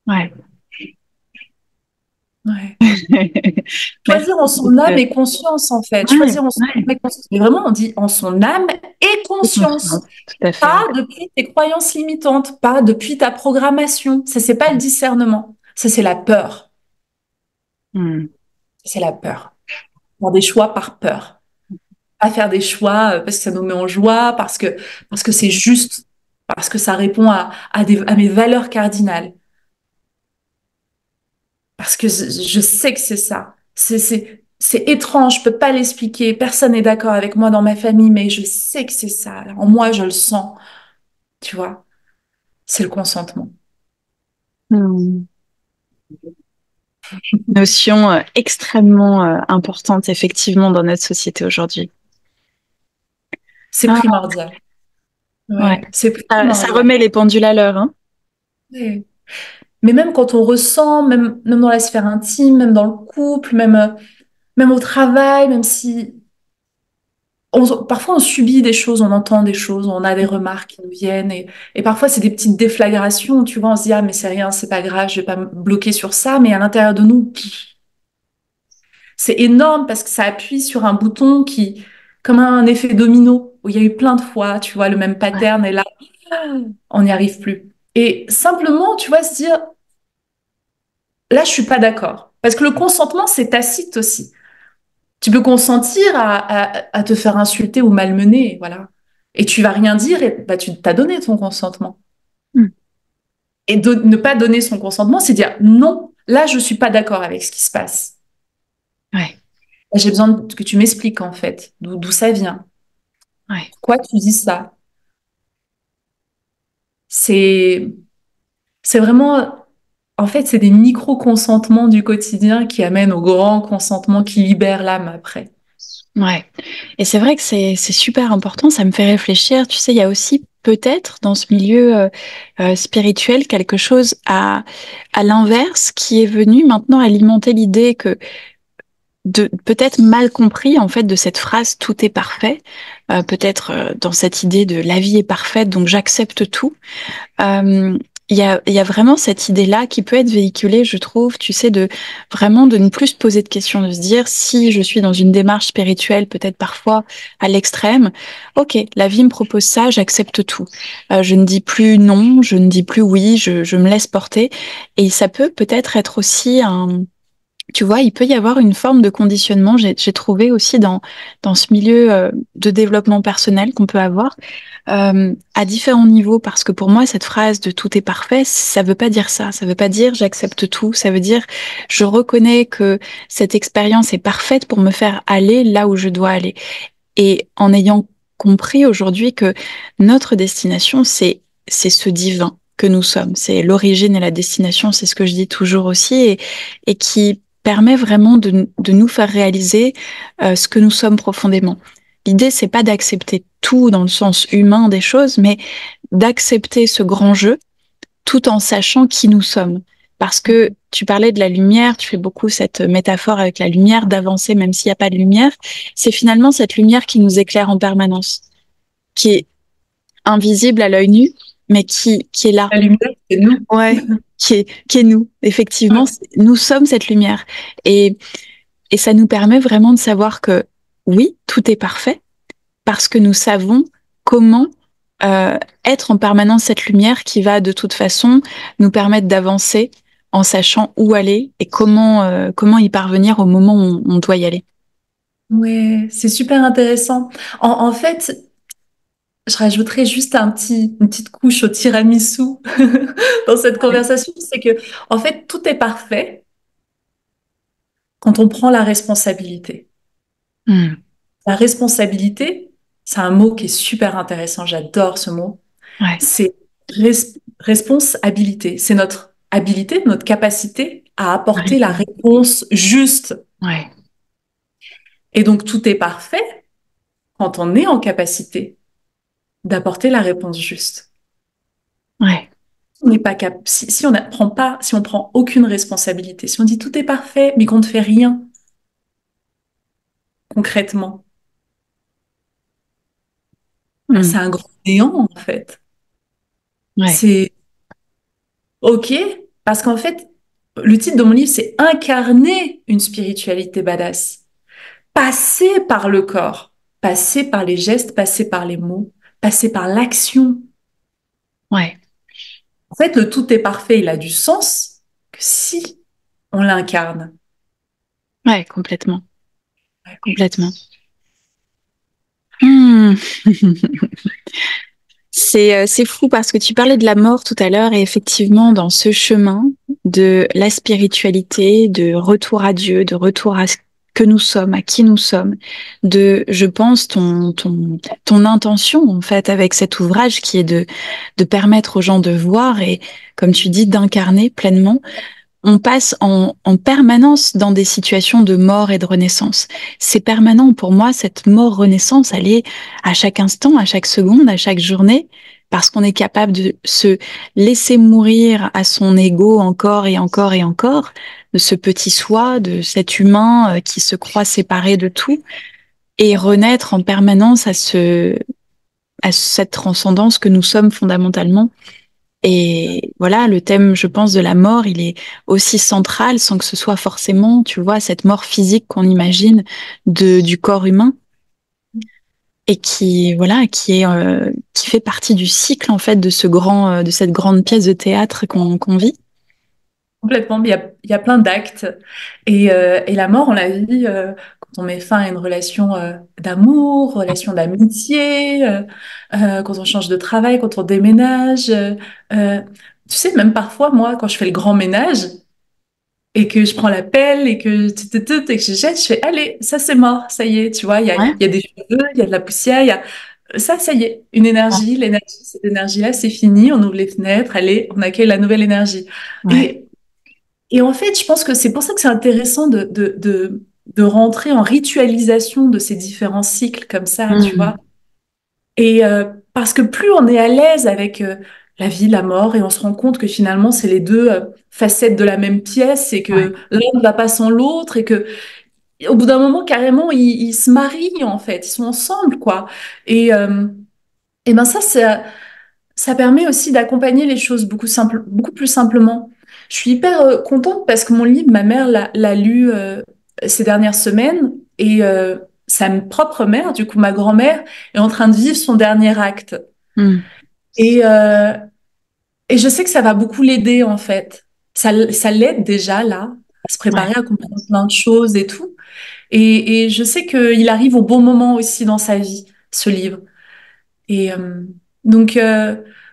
Ouais. Ouais. Merci. Choisir en son âme et conscience, en fait. Ouais, Choisir en son ouais. âme et conscience. Mais vraiment, on dit en son âme et Et conscience. confiance, tout à Pas fait. depuis tes croyances limitantes, pas depuis ta programmation. Ça, c'est pas le discernement. Ça, c'est la peur. Hmm. C'est la peur. Faire des choix par peur. Pas faire des choix parce que ça nous met en joie, parce que c'est juste, parce que ça répond à mes valeurs cardinales. Parce que je sais que c'est ça. C'est étrange, je peux pas l'expliquer. Personne n'est d'accord avec moi dans ma famille, mais je sais que c'est ça. En moi, je le sens. Tu vois, c'est le consentement. Hmm. Notion extrêmement importante, effectivement, dans notre société aujourd'hui. C'est Ah, primordial. ouais. Ouais, c'est Ça primordial. remet les pendules à l'heure, hein. Ouais. Mais même quand on ressent, même dans la sphère intime, même dans le couple, même au travail, même si parfois on subit des choses, on entend des choses, on a des remarques qui nous viennent et parfois c'est des petites déflagrations, tu vois, on se dit ah mais c'est rien, c'est pas grave, je vais pas me bloquer sur ça, mais à l'intérieur de nous, c'est énorme parce que ça appuie sur un bouton qui, comme un effet domino, où il y a eu plein de fois, tu vois, le même Ouais. pattern et là, on n'y arrive plus. Et simplement, tu vois, se dire là, je suis pas d'accord. Parce que le consentement, c'est tacite aussi. Tu peux consentir à te faire insulter ou malmener, voilà. Et tu vas rien dire et bah, tu t'as donné ton consentement. Hmm. Et ne pas donner son consentement, c'est dire non, là, je suis pas d'accord avec ce qui se passe. Ouais. J'ai besoin que tu m'expliques en fait d'où ça vient. Ouais. Pourquoi tu dis ça? C'est c'est vraiment en fait, c'est des micro-consentements du quotidien qui amènent au grand consentement qui libère l'âme après. Ouais. Et c'est vrai que c'est super important. Ça me fait réfléchir. Tu sais, il y a aussi peut-être dans ce milieu spirituel quelque chose à l'inverse qui est venu maintenant alimenter l'idée que de peut-être mal compris en fait de cette phrase tout est parfait, peut-être dans cette idée de la vie est parfaite donc j'accepte tout. Euh, il y a vraiment cette idée-là qui peut être véhiculée, je trouve, tu sais, de vraiment de ne plus se poser de questions, de se dire si je suis dans une démarche spirituelle, peut-être parfois à l'extrême, ok, la vie me propose ça, j'accepte tout. Je ne dis plus non, je ne dis plus oui, je me laisse porter. Et ça peut peut-être être aussi un tu vois, il peut y avoir une forme de conditionnement, j'ai trouvé aussi dans ce milieu de développement personnel qu'on peut avoir à différents niveaux, parce que pour moi, cette phrase de tout est parfait, ça veut pas dire ça. Ça veut pas dire j'accepte tout. Ça veut dire je reconnais que cette expérience est parfaite pour me faire aller là où je dois aller. Et en ayant compris aujourd'hui que notre destination, c'est ce divin que nous sommes. C'est l'origine et la destination, c'est ce que je dis toujours aussi, et qui permet vraiment de nous faire réaliser ce que nous sommes profondément. L'idée, c'est pas d'accepter tout dans le sens humain des choses, mais d'accepter ce grand jeu tout en sachant qui nous sommes. Parce que tu parlais de la lumière, tu fais beaucoup cette métaphore avec la lumière, d'avancer même s'il n'y a pas de lumière. C'est finalement cette lumière qui nous éclaire en permanence, qui est invisible à l'œil nu, mais qui est là. La lumière, c'est nous. Ouais, qui est nous. Effectivement, Ouais. nous sommes cette lumière. Et, et ça nous permet vraiment de savoir que oui, tout est parfait, parce que nous savons comment être en permanence cette lumière qui va de toute façon nous permettre d'avancer en sachant où aller et comment y parvenir au moment où on doit y aller. Ouais, c'est super intéressant. En fait, je rajouterais juste une petite couche au tiramisu dans cette Ouais. conversation, c'est que, en fait, tout est parfait quand on prend la responsabilité. Hmm. La responsabilité, c'est un mot qui est super intéressant. J'adore ce mot. Ouais. C'est responsabilité. C'est notre habilité, notre capacité à apporter la Raison. réponse juste. Ouais. Et donc, tout est parfait quand on est en capacité d'apporter la réponse juste. Ouais, On n'est pas si on prend pas, si on prend aucune responsabilité, si on dit tout est parfait, mais qu'on ne fait rien concrètement, bah, mm, c'est un grand néant, en fait. ouais, C'est OK, parce qu'en fait, le titre de mon livre, c'est Incarner une spiritualité badass. Passer par le corps, passer par les gestes, passer par les mots, passer par l'action. ouais, En fait, le tout est parfait, il a du sens que si on l'incarne. ouais, complètement, complètement. Hmm. C'est fou parce que tu parlais de la mort tout à l'heure et effectivement dans ce chemin de la spiritualité, de retour à Dieu, de retour à ce que nous sommes, à qui nous sommes, de, je pense, ton intention en fait avec cet ouvrage qui est de permettre aux gens de voir et, comme tu dis, d'incarner pleinement. On passe en permanence dans des situations de mort et de renaissance. C'est permanent pour moi, cette mort-renaissance, elle est à chaque instant, à chaque seconde, à chaque journée, parce qu'on est capable de se laisser mourir à son ego encore et encore et encore, de ce petit soi, de cet humain qui se croit séparé de tout, et renaître en permanence à cette transcendance que nous sommes fondamentalement. Et voilà, le thème, je pense, de la mort, il est aussi central sans que ce soit forcément, tu vois, cette mort physique qu'on imagine du corps humain et qui, voilà, qui fait partie du cycle, en fait, de de cette grande pièce de théâtre qu'on vit. Complètement, mais il y a plein d'actes. Et la mort, on la vit quand on met fin à une relation d'amour, relation d'amitié, quand on change de travail, quand on déménage. Euh, Tu sais, même parfois, moi, quand je fais le grand ménage et que je prends la pelle et que et que je jette, je fais, allez, ça c'est mort, ça y est, tu vois, Ouais, il y a des cheveux, il y a de la poussière, il y a... Ça y est, une énergie, l'énergie, cette énergie-là, c'est fini, on ouvre les fenêtres, allez, on accueille la nouvelle énergie. ouais. Et et en fait, je pense que c'est pour ça que c'est intéressant de rentrer en ritualisation de ces différents cycles comme ça, tu vois. Mhm. Et parce que plus on est à l'aise avec la vie, la mort, et on se rend compte que finalement, c'est les deux facettes de la même pièce et Ouais. que l'un ne va pas sans l'autre et que au bout d'un moment, carrément, ils se marient en fait, ils sont ensemble, quoi. Et, euh, et ben ça permet aussi d'accompagner les choses beaucoup plus simplement. Je suis hyper contente parce que mon livre, ma mère l'a lu ces dernières semaines et sa propre mère, du coup ma grand-mère, est en train de vivre son dernier acte. Mhm. Et, euh, et je sais que ça va beaucoup l'aider en fait. Ça l'aide déjà là à se Ouais. préparer à comprendre plein de choses et tout. Et je sais qu'il arrive au bon moment aussi dans sa vie, ce livre. Et donc,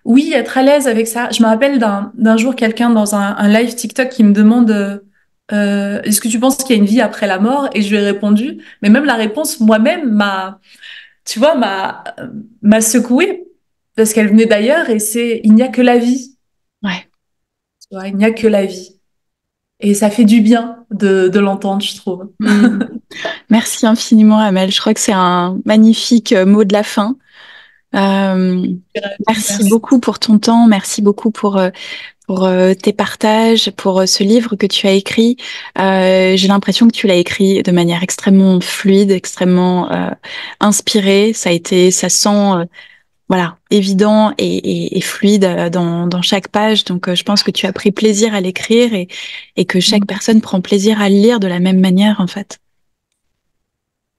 oui, être à l'aise avec ça. Je me rappelle d'un jour quelqu'un dans un live TikTok qui me demande est-ce que tu penses qu'il y a une vie après la mort? Et je lui ai répondu, mais même la réponse moi-même tu vois, m'a secouée parce qu'elle venait d'ailleurs et c'est il n'y a que la vie. Ouais. Tu vois, il n'y a que la vie. Et ça fait du bien de l'entendre, je trouve. Mhm. Merci infiniment, Amel. Je crois que c'est un magnifique mot de la fin. Euh, Merci Merci. beaucoup pour ton temps, merci beaucoup pour tes partages, pour ce livre que tu as écrit. J'ai l'impression que tu l'as écrit de manière extrêmement fluide, extrêmement inspirée. Ça sent, voilà, évident et fluide dans chaque page. Donc, je pense que tu as pris plaisir à l'écrire et que chaque personne prend plaisir à le lire de la même manière, en fait.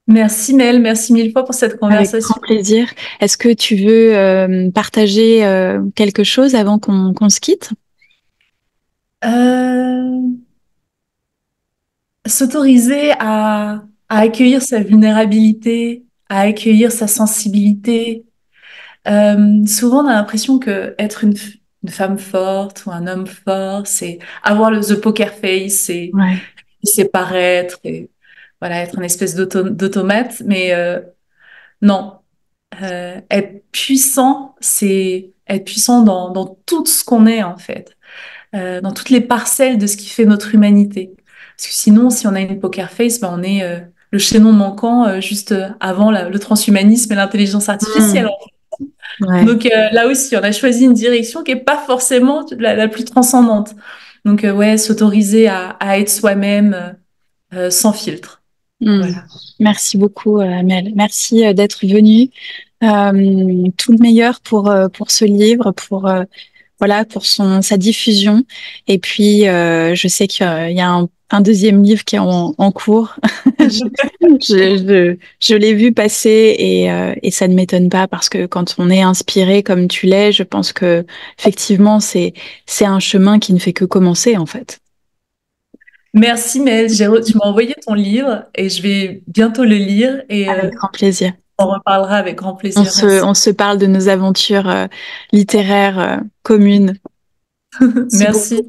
Merci Mel, merci mille fois pour cette Avec grand conversation. plaisir. Est-ce que tu veux partager quelque chose avant qu'on se quitte? Euh, S'autoriser à accueillir sa vulnérabilité, à accueillir sa sensibilité. Souvent, on a l'impression que être une femme forte ou un homme fort, c'est avoir the poker face, Ouais. c'est paraître et voilà, être une espèce d'automate. Mais non, être puissant, c'est être puissant dans tout ce qu'on est en fait. Dans toutes les parcelles de ce qui fait notre humanité. Parce que sinon, si on a une poker face, ben on est le chaînon manquant juste avant le transhumanisme et l'intelligence artificielle. Mm. Ouais. Donc là aussi, on a choisi une direction qui est pas forcément la plus transcendante. Donc ouais, s'autoriser à être soi-même sans filtre. Mm. Voilà. Merci beaucoup, Amel. Merci d'être venue. Tout le meilleur pour ce livre, voilà, pour sa diffusion. Et puis, je sais qu'il y a un deuxième livre qui est en cours. Je l'ai vu passer et ça ne m'étonne pas parce que quand on est inspiré comme tu l'es, je pense que effectivement, c'est un chemin qui ne fait que commencer, en fait. Merci Mel, tu m'as envoyé ton livre et je vais bientôt le lire et Avec grand plaisir. on reparlera avec grand plaisir. Merci. On se parle de nos aventures littéraires communes. Merci beaucoup. Merci.